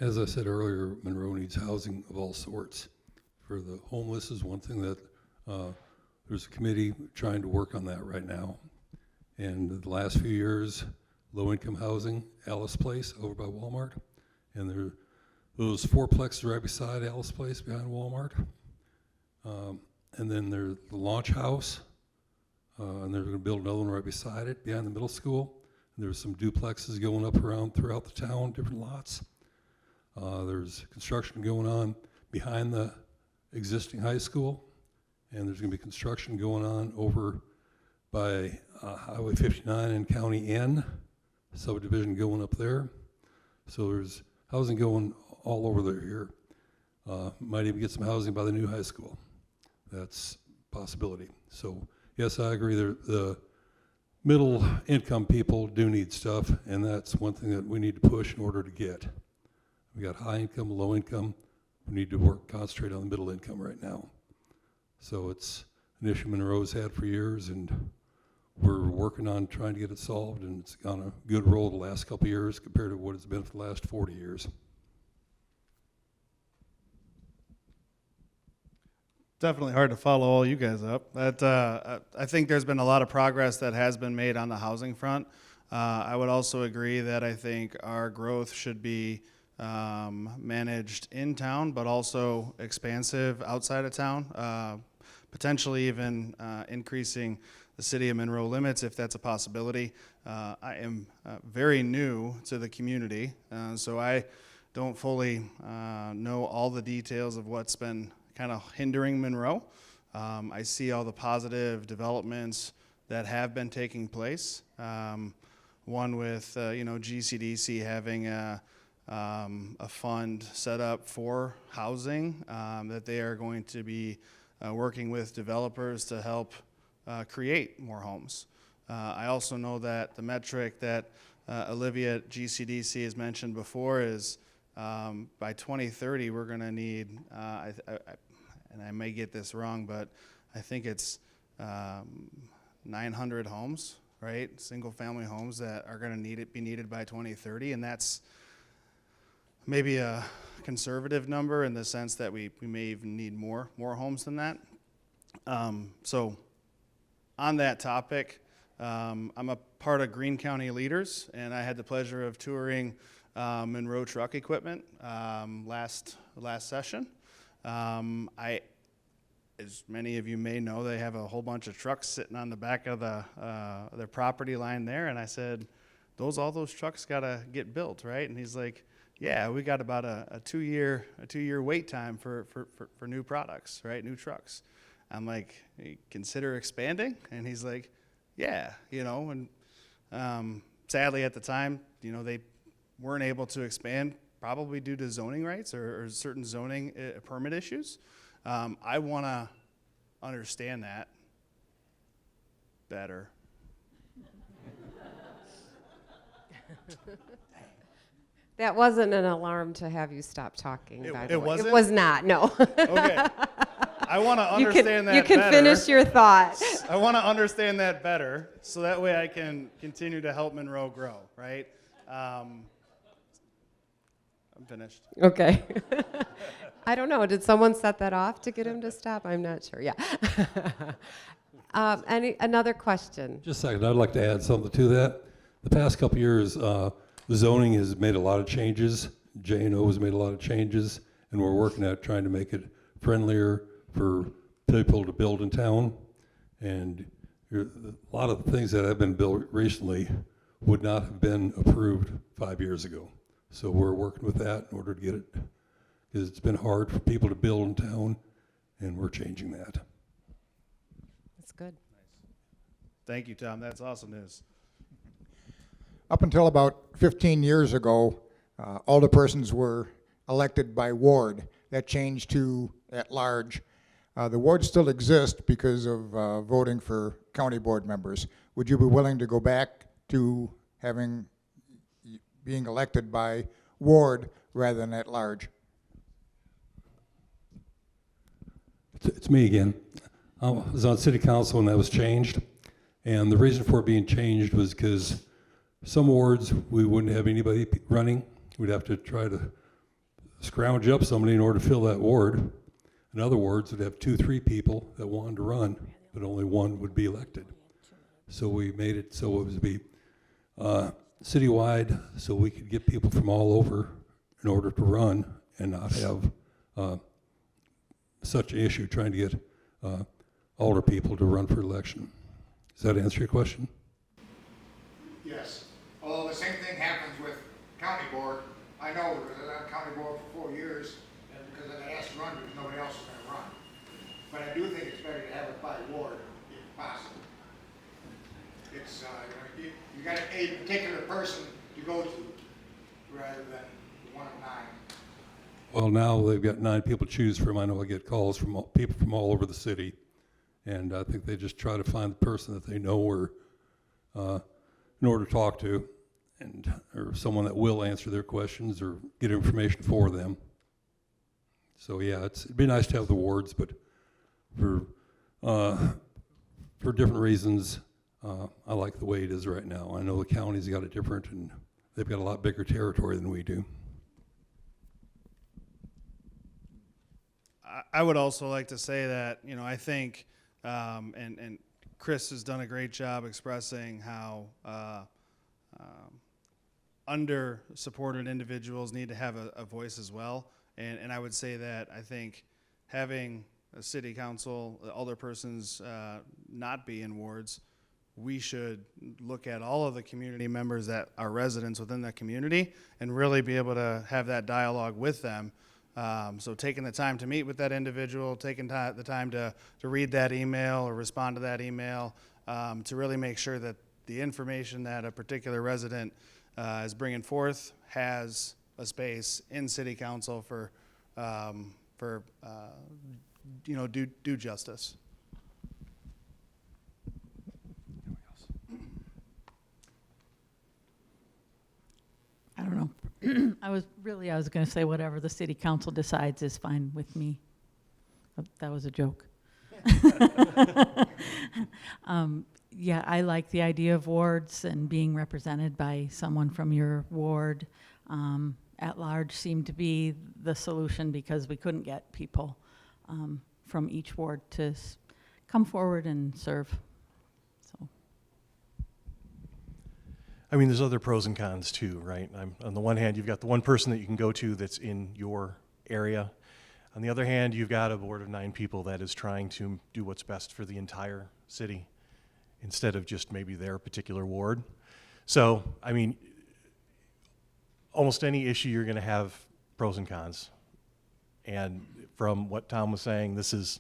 As I said earlier, Monroe needs housing of all sorts. For the homeless is one thing that there's a committee trying to work on that right now. And the last few years, low-income housing, Alice Place over by Walmart, and there, those fourplexes right beside Alice Place behind Walmart. And then there's the Launch House, and they're gonna build another one right beside it, behind the middle school. And there's some duplexes going up around throughout the town, different lots. There's construction going on behind the existing high school, and there's gonna be construction going on over by Highway 59 and County N, subdivision going up there. So there's housing going all over there here. Might even get some housing by the new high school. That's a possibility. So yes, I agree, the middle income people do need stuff, and that's one thing that we need to push in order to get. We got high income, low income. We need to concentrate on the middle income right now. So it's an issue Monroe's had for years, and we're working on trying to get it solved, and it's on a good roll the last couple of years compared to what it's been for the last 40 years. Definitely hard to follow all you guys up. I think there's been a lot of progress that has been made on the housing front. I would also agree that I think our growth should be managed in town, but also expansive outside of town, potentially even increasing the city of Monroe limits if that's a possibility. I am very new to the community, so I don't fully know all the details of what's been kind of hindering Monroe. I see all the positive developments that have been taking place. One with GCDC having a fund set up for housing that they are going to be working with developers to help create more homes. I also know that the metric that Olivia at GCDC has mentioned before is by 2030 we're going to need, and I may get this wrong, but I think it's 900 homes, right? Single family homes that are going to be needed by 2030, and that's maybe a conservative number in the sense that we may even need more homes than that. So on that topic, I'm a part of Greene County Leaders, and I had the pleasure of touring Monroe Truck Equipment last session. As many of you may know, they have a whole bunch of trucks sitting on the back of their property line there, and I said, all those trucks gotta get built, right? And he's like, yeah, we got about a 2-year wait time for new products, right? New trucks. I'm like, consider expanding? And he's like, yeah, and sadly at the time, they weren't able to expand, probably due to zoning rights or certain zoning permit issues. I want to understand that better. That wasn't an alarm to have you stop talking, by the it way. wasn't? It was not, no. Okay. I want to understand that You can better. finish your thought. I want to understand that better so that way I can continue to help Monroe grow, right? I'm finished. Okay. I don't know. Did someone set that off to get him to stop? I'm not sure. Yeah. Another question? Just a second, I'd like to add something to that. The past couple years, the zoning has made a lot of changes. J&O has made a lot of changes, and we're working at trying to make it friendlier for people to build in town. And a lot of the things that have been built recently would not have been approved 5 years ago. So we're working with that in order to get it, because it's been hard for people to build in town, and we're changing that. That's good. Thank you, Tom. That's awesome news. Up until about 15 years ago, alderpersons were elected by ward. That changed to at large. The wards still exist because of voting for county board members. Would you be willing to go back to being elected by ward rather than at large? It's me again. I was on city council when that was changed, and the reason for it being changed was because some wards we wouldn't have anybody running. We'd have to try to scrounge up somebody in order to fill that ward. In other wards, we'd have 2-3 people that wanted to run, but only one would be elected. So we made it so it was be citywide, so we could get people from all over in order to run and not have such an issue trying to get older people to run for election. Does that answer your question? Yes, although the same thing happens with county board. I know because I was on county board for 4 years, and because I got asked to run because nobody else was gonna run. But I do think it's better to have it by ward if possible. It's, you got a particular person to go to rather than one of 9. Well, now they've got 9 people to choose from. I know I get calls from people from all over the city, and I think they just try to find the person that they know or in order to talk to, and or someone that will answer their questions or get information for them. So yeah, it'd be nice to have the wards, but for different reasons, I like the way it is right now. I know the county's got it different, and they've got a lot bigger territory than we do. I would also like to say that, you know, I think, and Chris has done a great job expressing how under-supported individuals need to have a voice as well. And I would say that I think having a city council, alderpersons not be in wards, we should look at all of the community members that are residents within that community and really be able to have that dialogue with them. So taking the time to meet with that individual, taking the time to read that email or respond to that email, to really make sure that the information that a particular resident is bringing forth has a space in city council for do justice. I don't know. I was going to say whatever the city council decides is fine with me. But that was a joke. Yeah, I like the idea of wards and being represented by someone from your ward. At large seemed to be the solution because we couldn't get people from each ward to come forward and serve. So. I mean, there's other pros and cons too, right? On the one hand, you've got the one person that you can go to that's in your area. On the other hand, you've got a board of 9 people that is trying to do what's best for the entire city instead of just maybe their particular ward. So, I mean, almost any issue you're going to have pros and cons. And from what Tom was saying, this is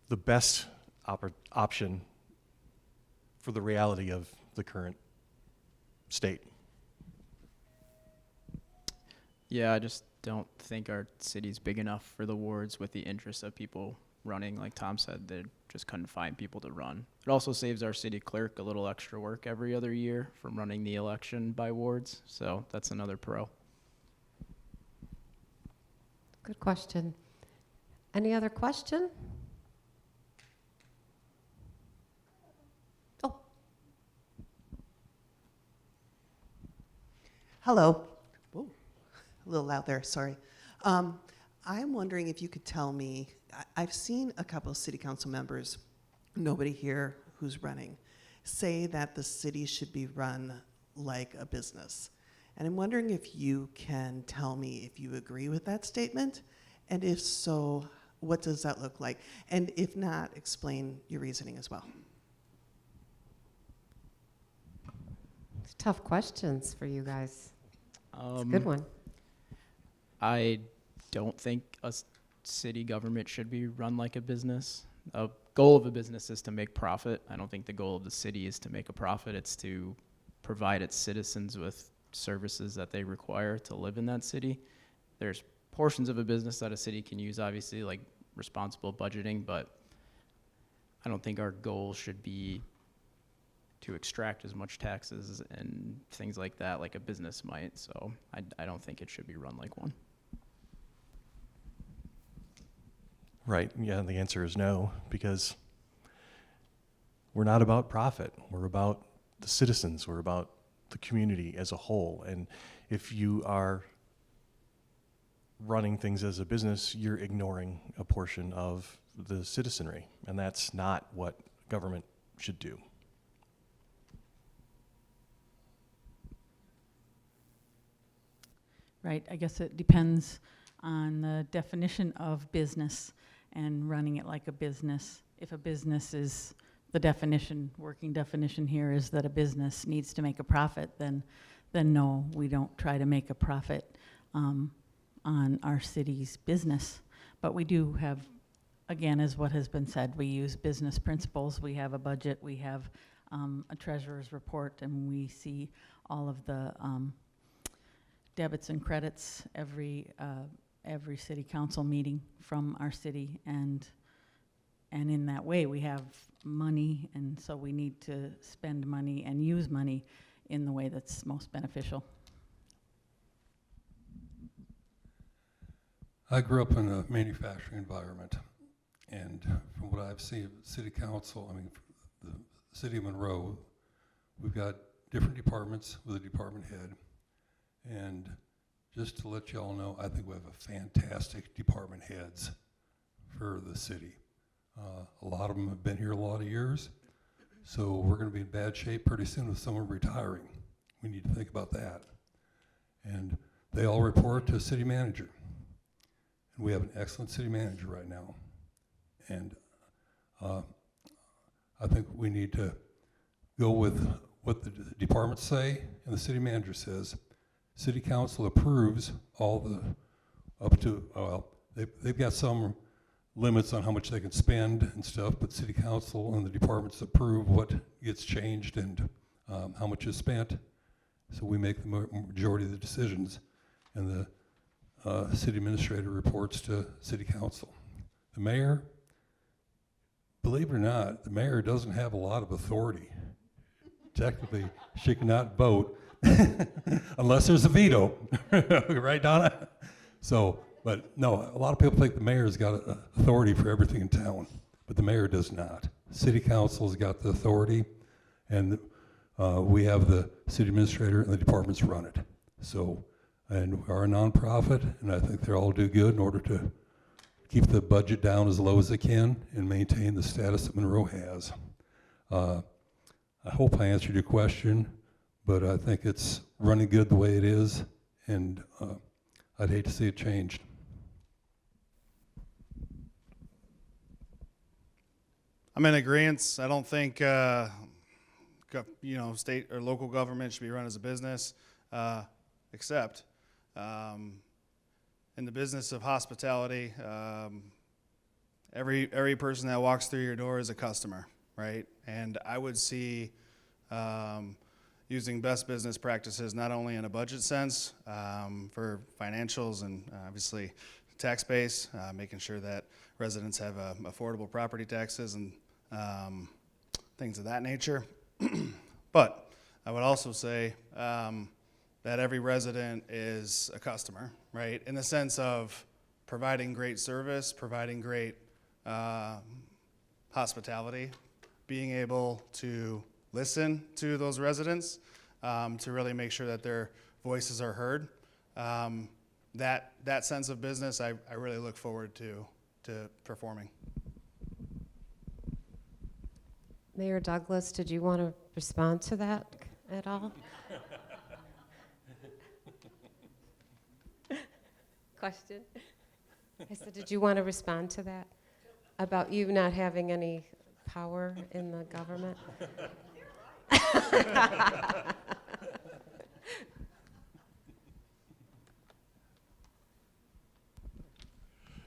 the best option for the reality of the current state. Yeah, I just don't think our city's big enough for the wards with the interest of people running. Like Tom said, they just couldn't find people to run. It also saves our city clerk a little extra work every other year from running the election by wards. So that's another pro. Good question. Any other question? Oh. Hello. Whoa, a little loud there, sorry. I'm wondering if you could tell me, I've seen a couple of city council members, nobody here who's running, say that the city should be run like a business. And I'm wondering if you can tell me if you agree with that statement, and if so, what does that look like? And if not, explain your reasoning as well. Tough questions for you guys. It's a good one. I don't think city government should be run like a business. A goal of a business is to make profit. I don't think the goal of the city is to make a profit. It's to provide its citizens with services that they require to live in that city. There's portions of a business that a city can use, obviously, like responsible budgeting, but I don't think our goal should be to extract as much taxes and things like that like a business might. So I don't think it should be run like one. Right, yeah, the answer is no, because we're not about profit. We're about the citizens. We're about the community as a whole. And if you are running things as a business, you're ignoring a portion of the citizenry, and that's not what government should do. Right, I guess it depends on the definition of business and running it like a business. If a business is, the definition, working definition here is that a business needs to make a profit, then no, we don't try to make a profit on our city's business. But we do have, again, as what has been said, we use business principles. We have a budget, we have a treasurer's report, and we see all of the debits and credits every city council meeting from our city, and in that way we have money, and so we need to spend money and use money in the way that's most beneficial. I grew up in a manufacturing environment, and from what I've seen at city council, I mean, the city of Monroe, we've got different departments with a department head. And just to let you all know, I think we have a fantastic department heads for the city. A lot of them have been here a lot of years, so we're going to be in bad shape pretty soon with someone retiring. We need to think about that. And they all report to a city manager. And we have an excellent city manager right now. And I think we need to go with what the departments say and the city manager says. City council approves all the, up to, well, they've got some limits on how much they can spend and stuff, but city council and the departments approve what gets changed and how much is spent. So we make the majority of the decisions, and the city administrator reports to city council. The mayor, believe it or not, the mayor doesn't have a lot of authority. Technically, she cannot vote unless there's a veto, right, Donna? So, but no, a lot of people think the mayor's got authority for everything in town, but the mayor does not. City council's got the authority, and we have the city administrator and the departments run it. So, and we are a nonprofit, and I think they all do good in order to keep the budget down as low as they can and maintain the status that Monroe has. I hope I answered your question, but I think it's running good the way it is, and I'd hate to see it changed. I'm in agreement. I don't think state or local government should be run as a business, except in the business of hospitality. Every person that walks through your door is a customer, right? And I would see using best business practices not only in a budget sense for financials and obviously tax base, making sure that residents have affordable property taxes and things of that nature. But I would also say that every resident is a customer, right? In the sense of providing great service, providing great hospitality, being able to listen to those residents to really make sure that their voices are heard. That sense of business, I really look forward to performing. Mayor Douglas, did you want to respond to that at all? Question? I said, did you want to respond to that? About you not having any power in the government?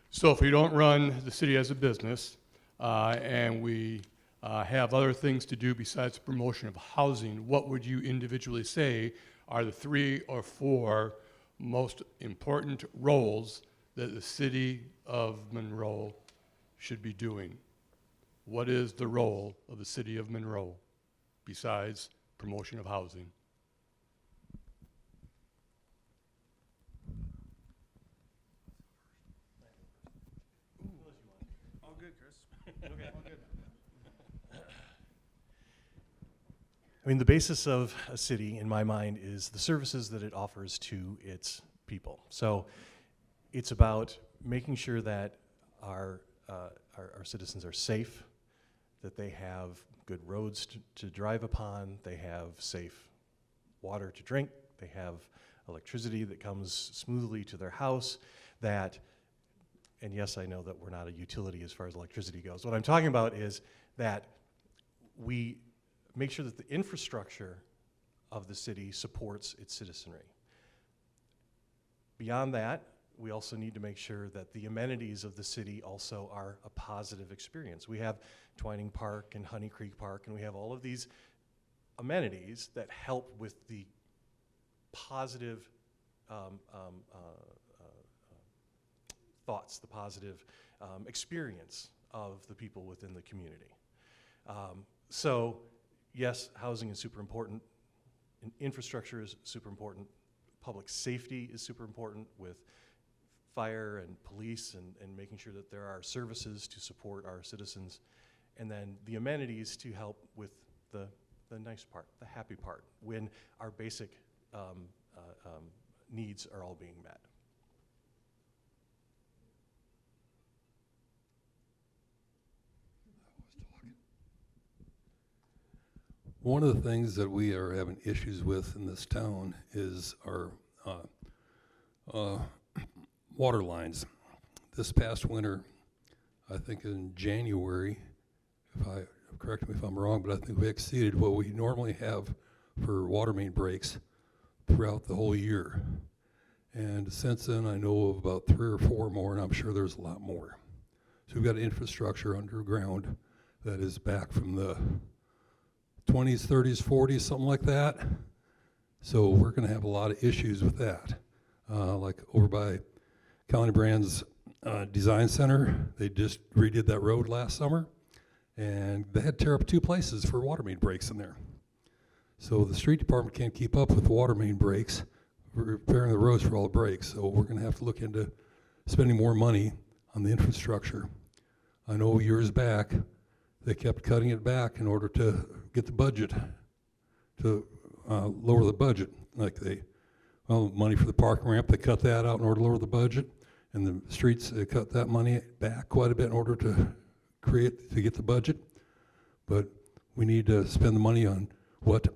So if we don't run the city as a business and we have other things to do besides the promotion of housing, what would you individually say are the 3 or 4 most important roles that the city of Monroe should be doing? What is the role of the city of Monroe besides promotion of housing? All good, Chris. Okay, all good. I mean, the basis of a city, in my mind, is the services that it offers to its people. So it's about making sure that our our citizens are safe, that they have good roads to drive upon, they have safe water to drink, they have electricity that comes smoothly to their house, that, and yes, I know that we're not a utility as far as electricity goes. What I'm talking about is that we make sure that the infrastructure of the city supports its citizenry. Beyond that, we also need to make sure that the amenities of the city also are a positive experience. We have Twining Park and Honey Creek Park, and we have all of these amenities that help with the positive thoughts, the positive experience of the people within the community. So yes, housing is super important, infrastructure is super important, public safety is super important with fire and police and making sure that there are services to support our citizens, and then the amenities to help with the nice part, the happy part, when our basic needs are all being met. One of the things that we are having issues with in this town is our water lines. This past winter, I think in January, correct me if I'm wrong, but I think we exceeded what we normally have for water main breaks throughout the whole year. And since then, I know of about 3 or 4 more, and I'm sure there's a lot more. So we've got infrastructure underground that is back from the 20s, 30s, 40s, something like that. So we're going to have a lot of issues with that. Like over by County Brand's Design Center, they just redid that road last summer, and they had to tear up 2 places for water main breaks in there. So the street department can't keep up with water main breaks, repairing the roads for all the breaks. So we're going to have to look into spending more money on the infrastructure. I know years back, they kept cutting it back in order to get the budget, to lower the budget. Like money for the parking ramp, they cut that out in order to lower the budget. And the streets, they cut that money back quite a bit in order to get the budget. But we need to spend the money on what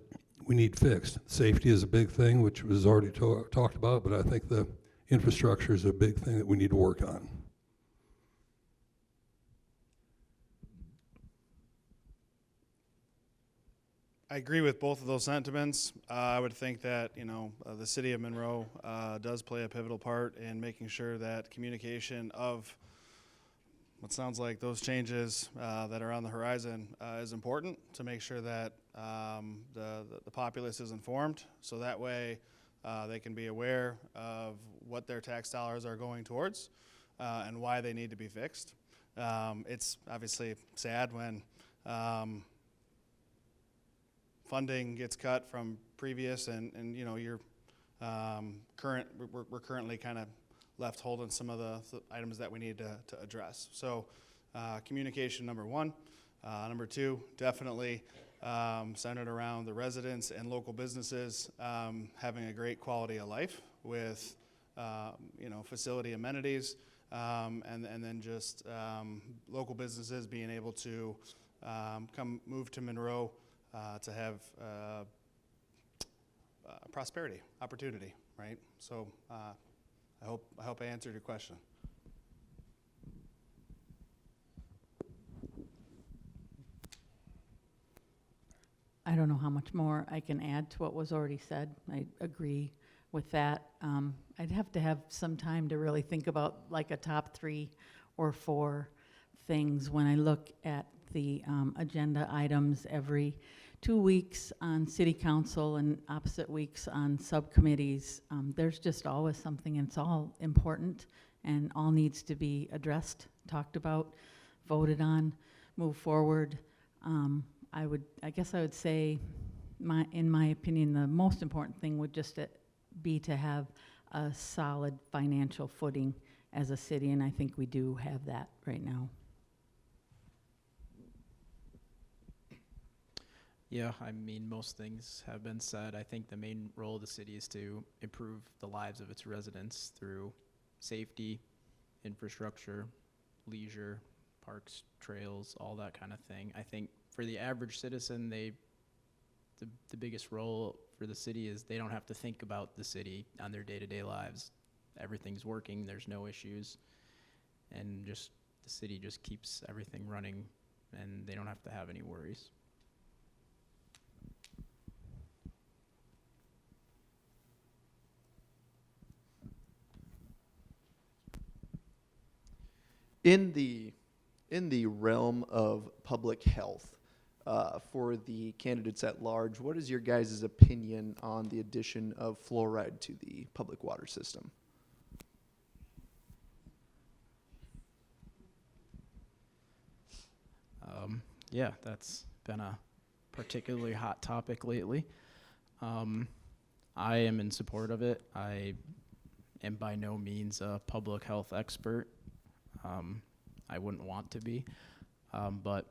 we need fixed. Safety is a big thing, which was already talked about, but I think the infrastructure is a big thing that we need to work on. I agree with both of those sentiments. I would think that, the city of Monroe does play a pivotal part in making sure that communication of what sounds like those changes that are on the horizon is important to make sure that the populace is informed, so that way they can be aware of what their tax dollars are going towards and why they need to be fixed. It's obviously sad when funding gets cut from previous and your we're currently kind of left holding some of the items that we need to address. So communication, number 1. Number 2, definitely centered around the residents and local businesses having a great quality of life with facility amenities, and then just local businesses being able to move to Monroe to have prosperity, opportunity, right? So I hope I answered your question. I don't know how much more I can add to what was already said. I agree with that. I'd have to have some time to really think about like a top 3 or 4 things when I look at the agenda items every 2 weeks on city council and opposite weeks on subcommittees. There's just always something, and it's all important and all needs to be addressed, talked about, voted on, move forward. I guess I would say, in my opinion, the most important thing would just be to have a solid financial footing as a city, and I think we do have that right now. Yeah, I mean, most things have been said. I think the main role of the city is to improve the lives of its residents through safety, infrastructure, leisure, parks, trails, all that kind of thing. I think for the average citizen, the biggest role for the city is they don't have to think about the city on their day-to-day lives. Everything's working, there's no issues, and just the city just keeps everything running, and they don't have to have any worries. In the realm of public health, for the candidates at large, what is your guys' opinion on the addition of fluoride to the public water system? Yeah, that's been a particularly hot topic lately. I am in support of it. I am by no means a public health expert. I wouldn't want to be, but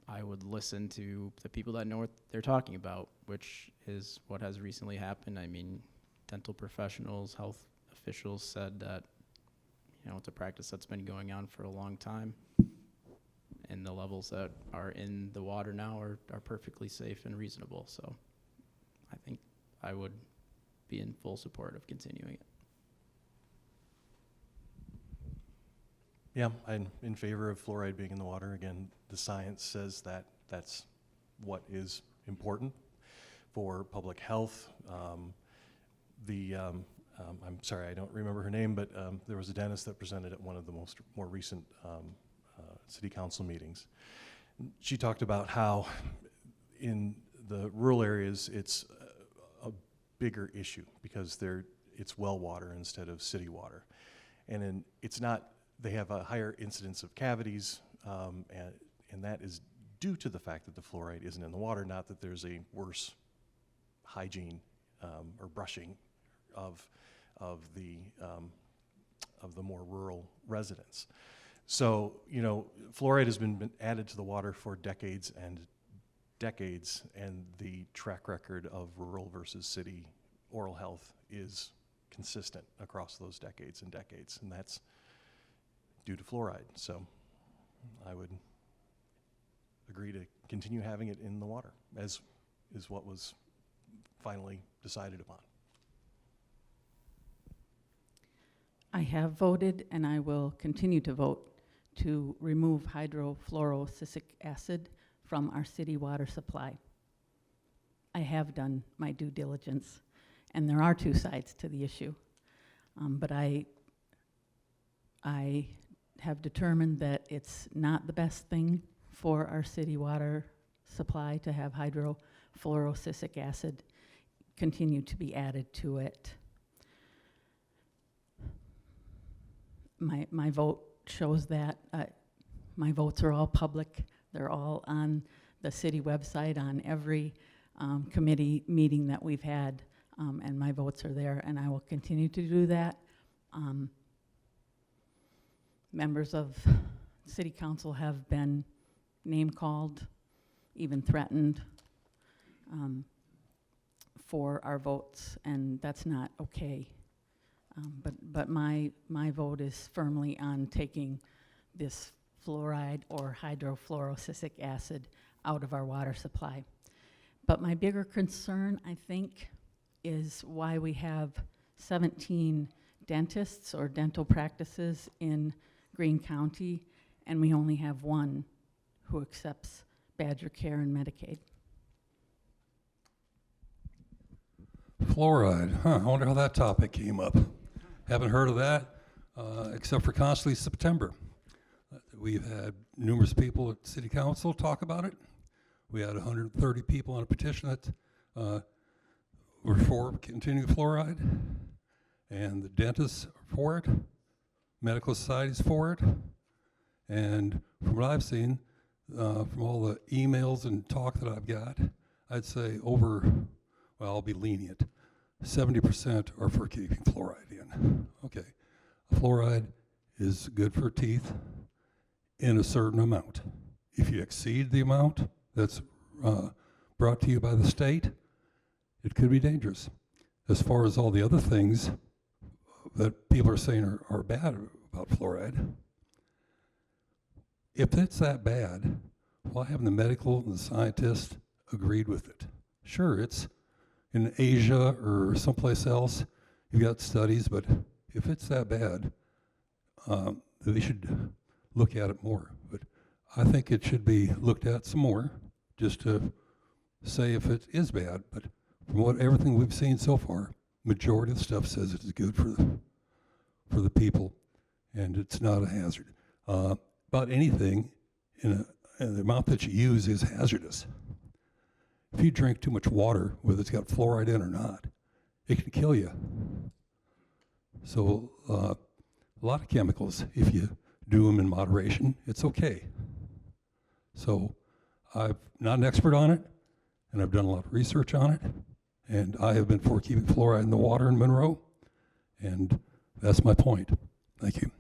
I would listen to the people that know what they're talking about, which is what has recently happened. I mean, dental professionals, health officials said that, you know, it's a practice that's been going on for a long time, and the levels that are in the water now are perfectly safe and reasonable. So I think I would be in full support of continuing it. Yeah, I'm in favor of fluoride being in the water. Again, the science says that that's what is important for public health. I'm sorry, I don't remember her name, but there was a dentist that presented at one of the more recent city council meetings. She talked about how in the rural areas it's a bigger issue because it's well water instead of city water, and it's not. They have a higher incidence of cavities, and that is due to the fact that the fluoride isn't in the water, not that there's a worse hygiene or brushing of the more rural residents. So, you know, fluoride has been added to the water for decades and decades, and the track record of rural versus city oral health is consistent across those decades and decades, and that's due to fluoride. So I would agree to continue having it in the water, as is what was finally decided upon. I have voted, and I will continue to vote to remove hydrofluorosilicic acid from our city water supply. I have done my due diligence, and there are two sides to the issue. But I have determined that it's not the best thing for our city water supply to have hydrofluorosilicic acid continue to be added to it. My vote shows that. My votes are all public. They're all on the city website, on every committee meeting that we've had, and my votes are there, and I will continue to do that. Members of city council have been name-called, even threatened for our votes, and that's not okay. But my vote is firmly on taking this fluoride or hydrofluorosilicic acid out of our water supply. But my bigger concern, I think, is why we have 17 dentists or dental practices in Greene County, and we only have one who accepts Badger Care and Medicaid. Fluoride, I wonder how that topic came up. Haven't heard of that, except for constantly September. We've had numerous people at City Council talk about it. We had 130 people on a petition that were for continuing fluoride, and the dentists are for it, medical societies for it, and from what I've seen, from all the emails and talk that I've got, I'd say I'll be lenient, 70% are for keeping fluoride in. Okay, fluoride is good for teeth in a certain amount. If you exceed the amount that's brought to you by the state, it could be dangerous. As far as all the other things that people are saying are bad about fluoride, if it's that bad, why haven't the medical and the scientists agreed with it? Sure, it's in Asia or someplace else, you've got studies, but if it's that bad, they should look at it more. But I think it should be looked at some more, just to say if it is bad. But from everything we've seen so far, majority of the stuff says it is good for the people, and it's not a hazard. About anything in the amount that you use is hazardous. If you drink too much water, whether it's got fluoride in or not, it can kill you. So a lot of chemicals, if you do them in moderation, it's okay. So I'm not an expert on it, and I've done a lot of research on it, and I have been for keeping fluoride in the water in Monroe, and that's my point. Thank you.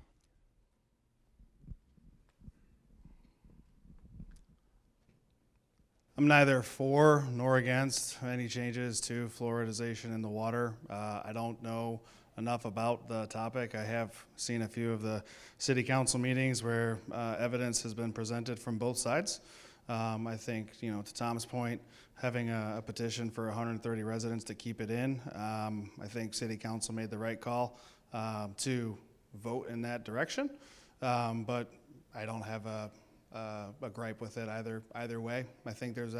I'm neither for nor against any changes to fluoridization in the water. I don't know enough about the topic. I have seen a few of the city council meetings where evidence has been presented from both sides. I think, to Tom's point, having a petition for 130 residents to keep it in, I think city council made the right call to vote in that direction. But I don't have a gripe with it either way. I think there's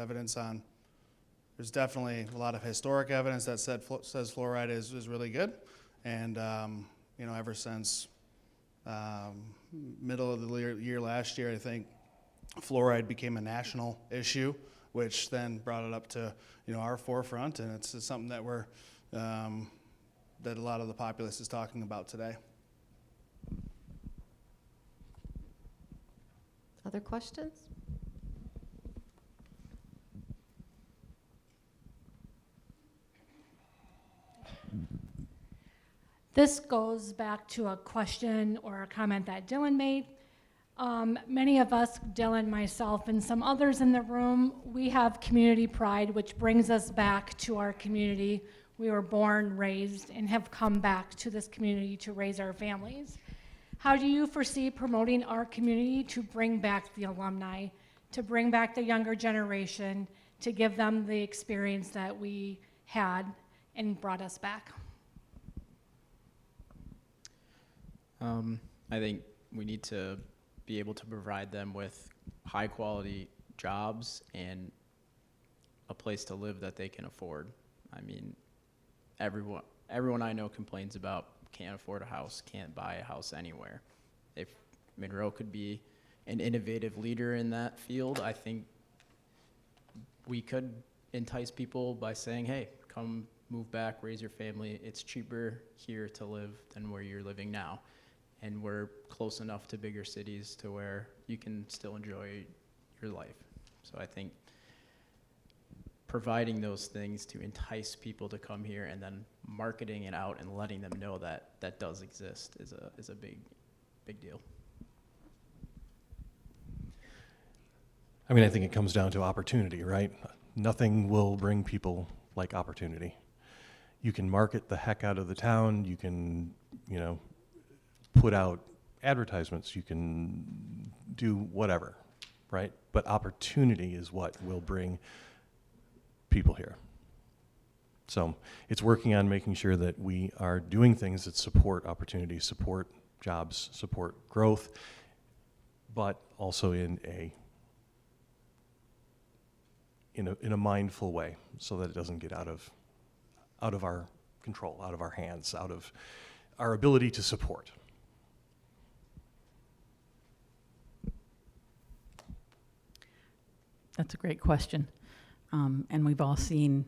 definitely a lot of historic evidence that says fluoride is really good. And, ever since middle of the year last year, I think fluoride became a national issue, which then brought it up to, our forefront. And it's something that that a lot of the populace is talking about today. Other questions? This goes back to a question or a comment that Dylan made. Many of us, Dylan, myself, and some others in the room, we have community pride, which brings us back to our community. We were born, raised, and have come back to this community to raise our families. How do you foresee promoting our community to bring back the alumni, to bring back the younger generation, to give them the experience that we had and brought us back? I think we need to be able to provide them with high quality jobs and a place to live that they can afford. I mean, everyone I know complains about can't afford a house, can't buy a house anywhere. If Monroe could be an innovative leader in that field, I think we could entice people by saying, hey, come move back, raise your family. It's cheaper here to live than where you're living now. And we're close enough to bigger cities to where you can still enjoy your life. So I think providing those things to entice people to come here and then marketing it out and letting them know that that does exist is a big deal. I mean, I think it comes down to opportunity, right? Nothing will bring people like opportunity. You can market the heck out of the town. You can, put out advertisements. You can do whatever, right? But opportunity is what will bring people here. So it's working on making sure that we are doing things that support opportunity, support jobs, support growth, but also in a mindful way, so that it doesn't get out of our control, out of our hands, out of our ability to support. That's a great question. And we've all seen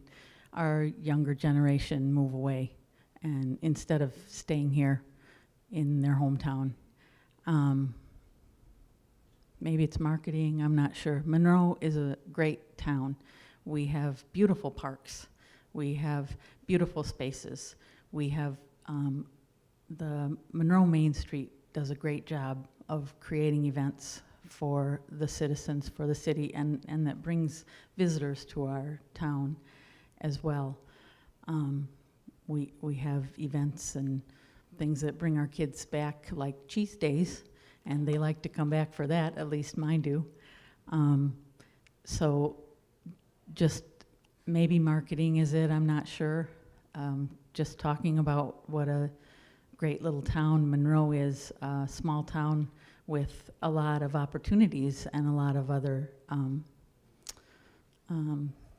our younger generation move away, and instead of staying here in their hometown. Maybe it's marketing, I'm not sure. Monroe is a great town. We have beautiful parks. We have beautiful spaces. We have the Monroe Main Street does a great job of creating events for the citizens, for the city, and that brings visitors to our town as well. We have events and things that bring our kids back, like cheese days, and they like to come back for that, at least mine do. So just maybe marketing is it, I'm not sure. Just talking about what a great little town Monroe is, a small town with a lot of opportunities and a lot of other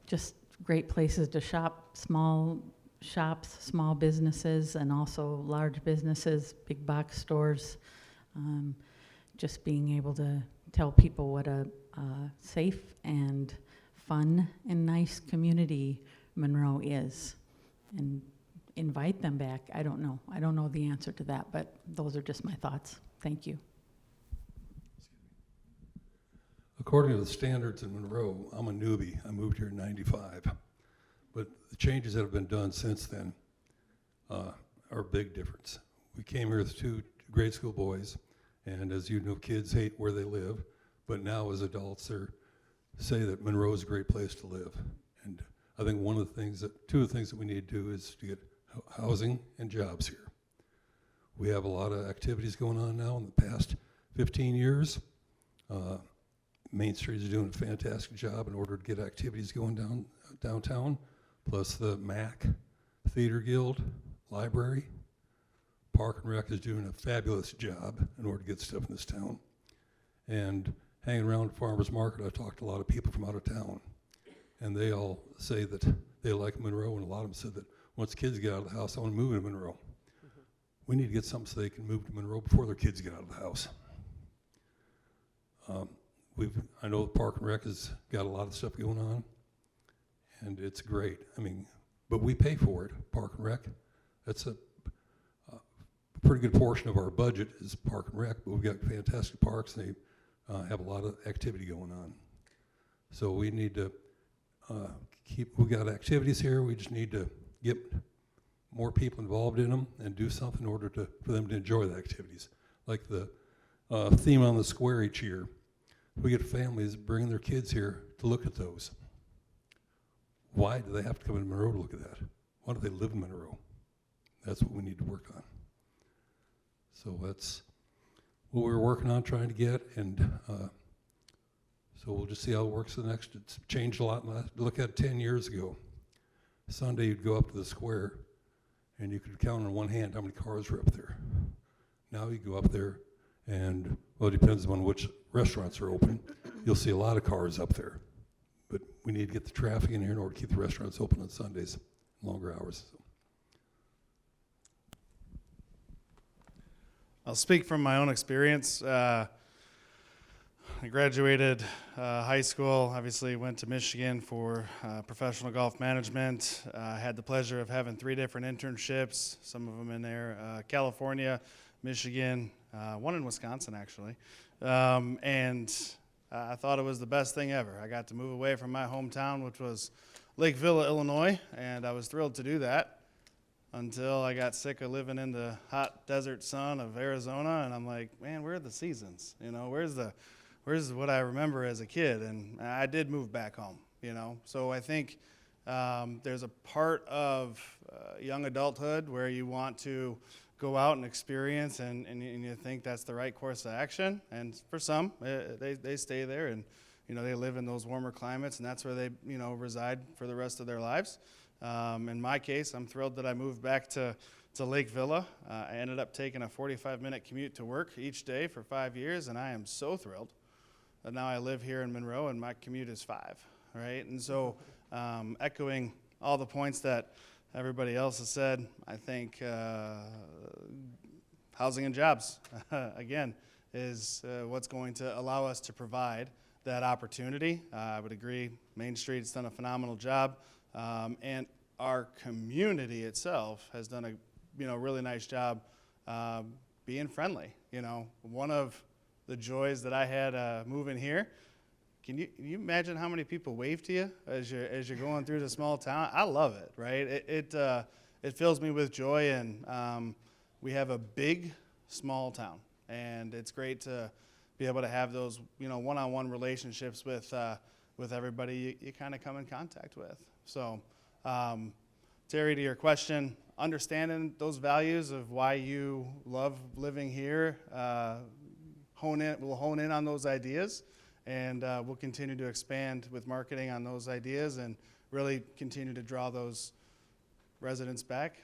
just great places to shop, small shops, small businesses, and also large businesses, big box stores. Just being able to tell people what a safe and fun and nice community Monroe is, and invite them back. I don't know. I don't know the answer to that, but those are just my thoughts. Thank you. According to the standards in Monroe, I'm a newbie. I moved here in '95. But the changes that have been done since then are a big difference. We came here with 2 grade school boys, and as you know, kids hate where they live, but now as adults, they say that Monroe is a great place to live. And I think two of the things that we need to do is to get housing and jobs here. We have a lot of activities going on now in the past 15 years. Main Street is doing a fantastic job in order to get activities going downtown, plus the MAC, Theater Guild, Library. Park and Rec is doing a fabulous job in order to get stuff in this town. And hanging around Farmers Market, I talked to a lot of people from out of town, and they all say that they like Monroe, and a lot of them said that once kids get out of the house, I want to move to Monroe. We need to get something so they can move to Monroe before their kids get out of the house. I know the Park and Rec has got a lot of stuff going on, and it's great. I mean, but we pay for it, Park and Rec. That's a pretty good portion of our budget is Park and Rec, but we've got fantastic parks, and they have a lot of activity going on. So we need to we got activities here, we just need to get more people involved in them and do something in order for them to enjoy the activities. Like the theme on the square each year. We get families bringing their kids here to look at those. Why do they have to come to Monroe to look at that? Why do they live in Monroe? That's what we need to work on. So that's what we're working on trying to get, and so we'll just see how it works the next. It's changed a lot. Look at 10 years ago. Sunday you'd go up to the square and you could count on one hand how many cars were up there. Now you go up there and, well, it depends on which restaurants are open. You'll see a lot of cars up there. But we need to get the traffic in here in order to keep the restaurants open on Sundays, longer hours. So. I'll speak from my own experience. I graduated high school, obviously went to Michigan for professional golf management. Had the pleasure of having 3 different internships, some of them in there, California, Michigan, one in Wisconsin actually. And I thought it was the best thing ever. I got to move away from my hometown, which was Lake Villa, Illinois, and I was thrilled to do that until I got sick of living in the hot desert sun of Arizona, and I'm like, man, where are the seasons? You know, where's what I remember as a kid? And I did move back home, you know. So I think there's a part of young adulthood where you want to go out and experience, and you think that's the right course of action. And for some, they stay there, and you know, they live in those warmer climates, and that's where they, you know, reside for the rest of their lives. In my case, I'm thrilled that I moved back to Lake Villa. I ended up taking a 45-minute commute to work each day for 5 years, and I am so thrilled that now I live here in Monroe, and my commute is 5, right? And so echoing all the points that everybody else has said, I think housing and jobs, again, is what's going to allow us to provide that opportunity. I would agree, Main Street's done a phenomenal job. And our community itself has done a really nice job being friendly. You know, one of the joys that I had moving here, can you imagine how many people wave to you as you're going through the small town? I love it, right? It fills me with joy, and we have a big small town, and it's great to be able to have those one-on-one relationships with everybody you kind of come in contact with. So, Terry, to your question, understanding those values of why you love living here, hone in on those ideas, and we'll continue to expand with marketing on those ideas and really continue to draw those residents back,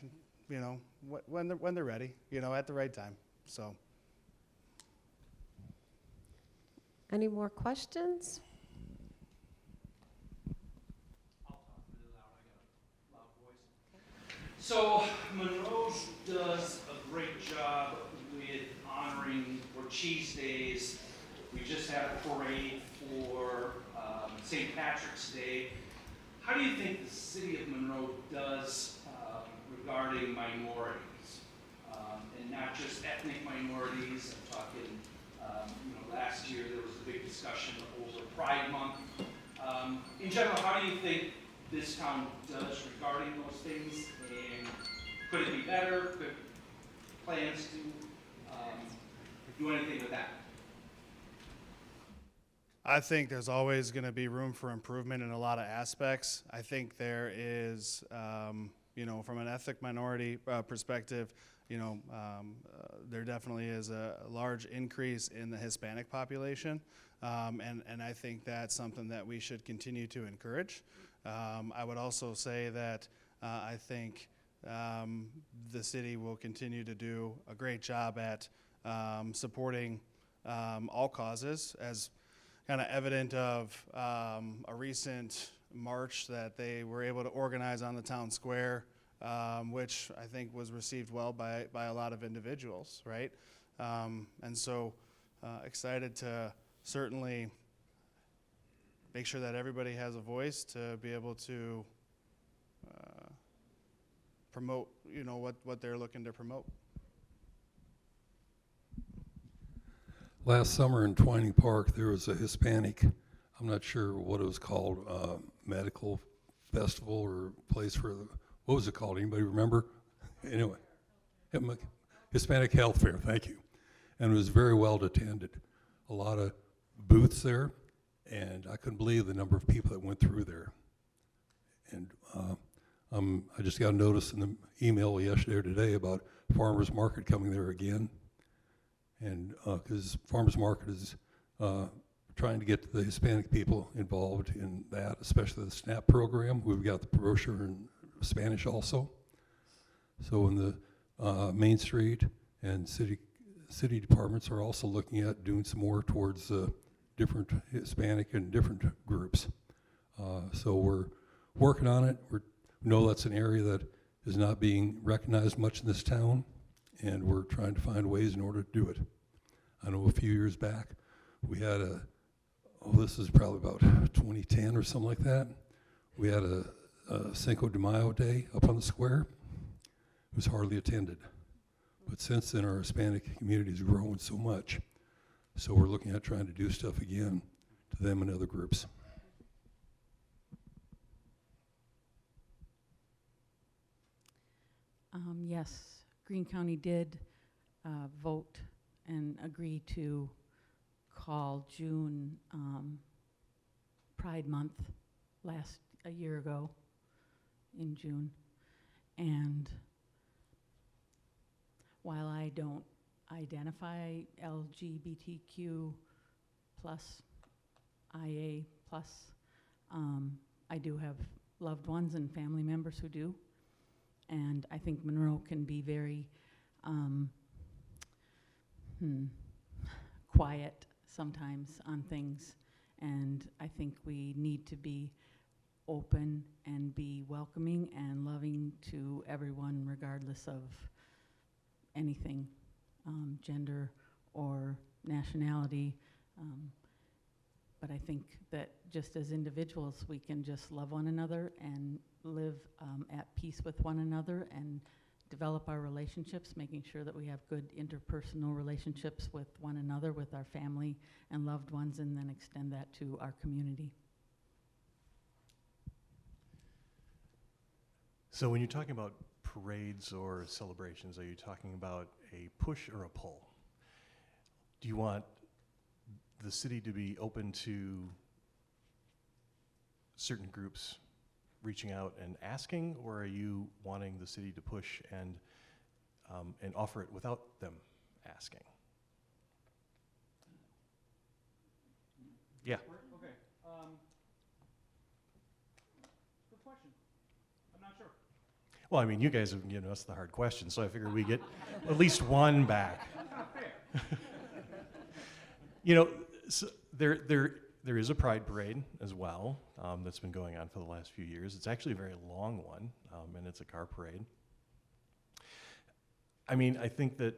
you know, when they're ready, you know, at the right time. So. Any more questions? So Monroe does a great job with honoring for Cheese Days. We just had a parade for St. Patrick's Day. How do you think the city of Monroe does regarding minorities? And not just ethnic minorities. I'm talking, last year there was a big discussion over Pride Month. In general, how do you think this town does regarding those things? And could it be better? Could plans to do anything with that? I think there's always going to be room for improvement in a lot of aspects. I think there is, from an ethnic minority perspective, there definitely is a large increase in the Hispanic population, and I think that's something that we should continue to encourage. I would also say that I think the city will continue to do a great job at supporting all causes, as kind of evident of a recent march that they were able to organize on the town square, which I think was received well by a lot of individuals, right? And so excited to certainly make sure that everybody has a voice to be able to promote, what they're looking to promote. Last summer in Twining Park, there was a Hispanic, I'm not sure what it was called, medical festival or place for the, what was it called? Anybody remember? Anyway, Hispanic Health Fair, thank you. And it was very well attended. A lot of booths there, and I couldn't believe the number of people that went through there. And I just got a notice in the email yesterday or today about Farmers Market coming there again. And because Farmers Market is trying to get the Hispanic people involved in that, especially the SNAP program. We've got the brochure in Spanish also. So in the Main Street and city departments are also looking at doing some more towards different Hispanic and different groups. So we're working on it. We know that's an area that is not being recognized much in this town, and we're trying to find ways in order to do it. I know a few years back, we had this is probably about 2010 or something like that. We had a Cinco de Mayo day up on the square. It was hardly attended. But since then, our Hispanic community has grown so much. So we're looking at trying to do stuff again to them and other groups. Yes, Greene County did vote and agree to call June Pride Month a year ago in June. And while I don't identify LGBTQ plus, IA plus, I do have loved ones and family members who do. And I think Monroe can be very quiet sometimes on things. And I think we need to be open and be welcoming and loving to everyone regardless of anything, gender or nationality. But I think that just as individuals, we can just love one another and live at peace with one another and develop our relationships, making sure that we have good interpersonal relationships with one another, with our family and loved ones, and then extend that to our community. So when you're talking about parades or celebrations, are you talking about a push or a pull? Do you want the city to be open to certain groups reaching out and asking, or are you wanting the city to push and offer it without them asking? Yeah. Okay. Good question. I'm not sure. Well, I mean, you guys have given us the hard questions, so I figure we get at least one back. That's not fair. You know, so there is a pride parade as well that's been going on for the last few years. It's actually a very long one, and it's a car parade. I mean, I think that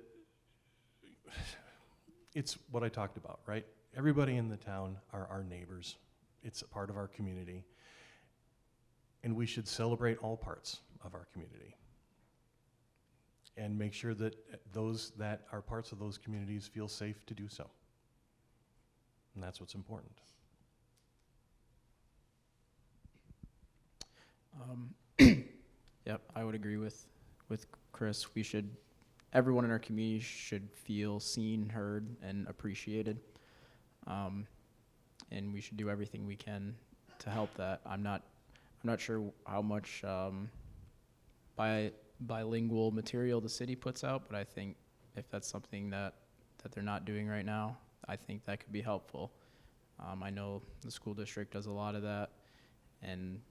it's what I talked about, right? Everybody in the town are our neighbors. It's a part of our community. And we should celebrate all parts of our community and make sure that those that are parts of those communities feel safe to do so. And that's what's important. Yep, I would agree with Chris. Everyone in our community should feel seen, heard, and appreciated. And we should do everything we can to help that. I'm not sure how much bilingual material the city puts out, but I think if that's something that they're not doing right now, I think that could be helpful. I know the school district does a lot of that, and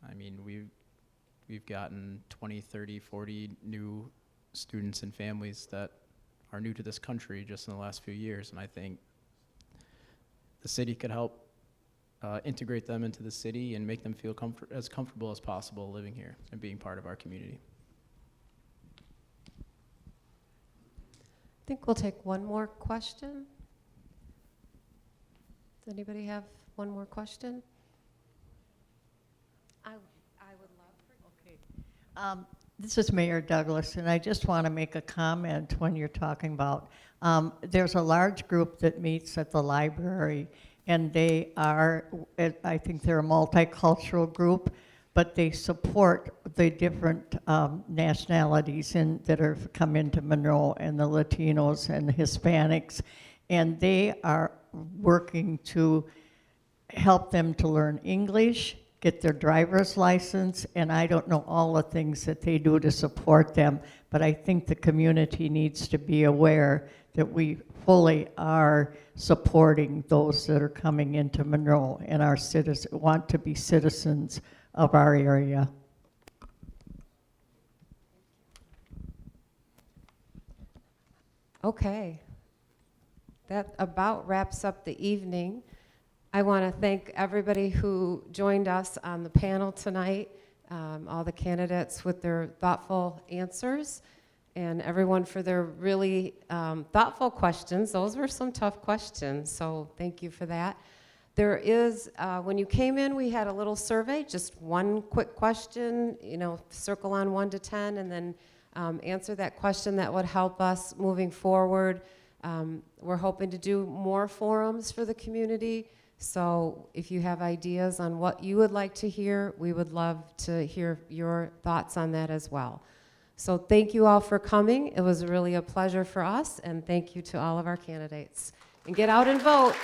I mean, we've gotten 20, 30, 40 new students and families that are new to this country just in the last few years, and I think the city could help integrate them into the city and make them feel as comfortable as possible living here and being part of our community. I think we'll take one more question. Does anybody have one more question? I would love for. Okay. This is Mayor Douglas, and I just want to make a comment when you're talking about, there's a large group that meets at the library, and they are, I think they're a multicultural group, but they support the different nationalities that have come into Monroe, and the Latinos and the Hispanics, and they are working to help them to learn English, get their driver's license, and I don't know all the things that they do to support them, but I think the community needs to be aware that we fully are supporting those that are coming into Monroe and our citizens, want to be citizens of our area. Okay. That about wraps up the evening. I want to thank everybody who joined us on the panel tonight, all the candidates with their thoughtful answers, and everyone for their really thoughtful questions. Those were some tough questions, so thank you for that. There is, when you came in, we had a little survey, just one quick question, circle on 1 to 10, and then answer that question. That would help us moving forward. We're hoping to do more forums for the community. So if you have ideas on what you would like to hear, we would love to hear your thoughts on that as well. So thank you all for coming. It was really a pleasure for us, and thank you to all of our candidates. And get out and vote.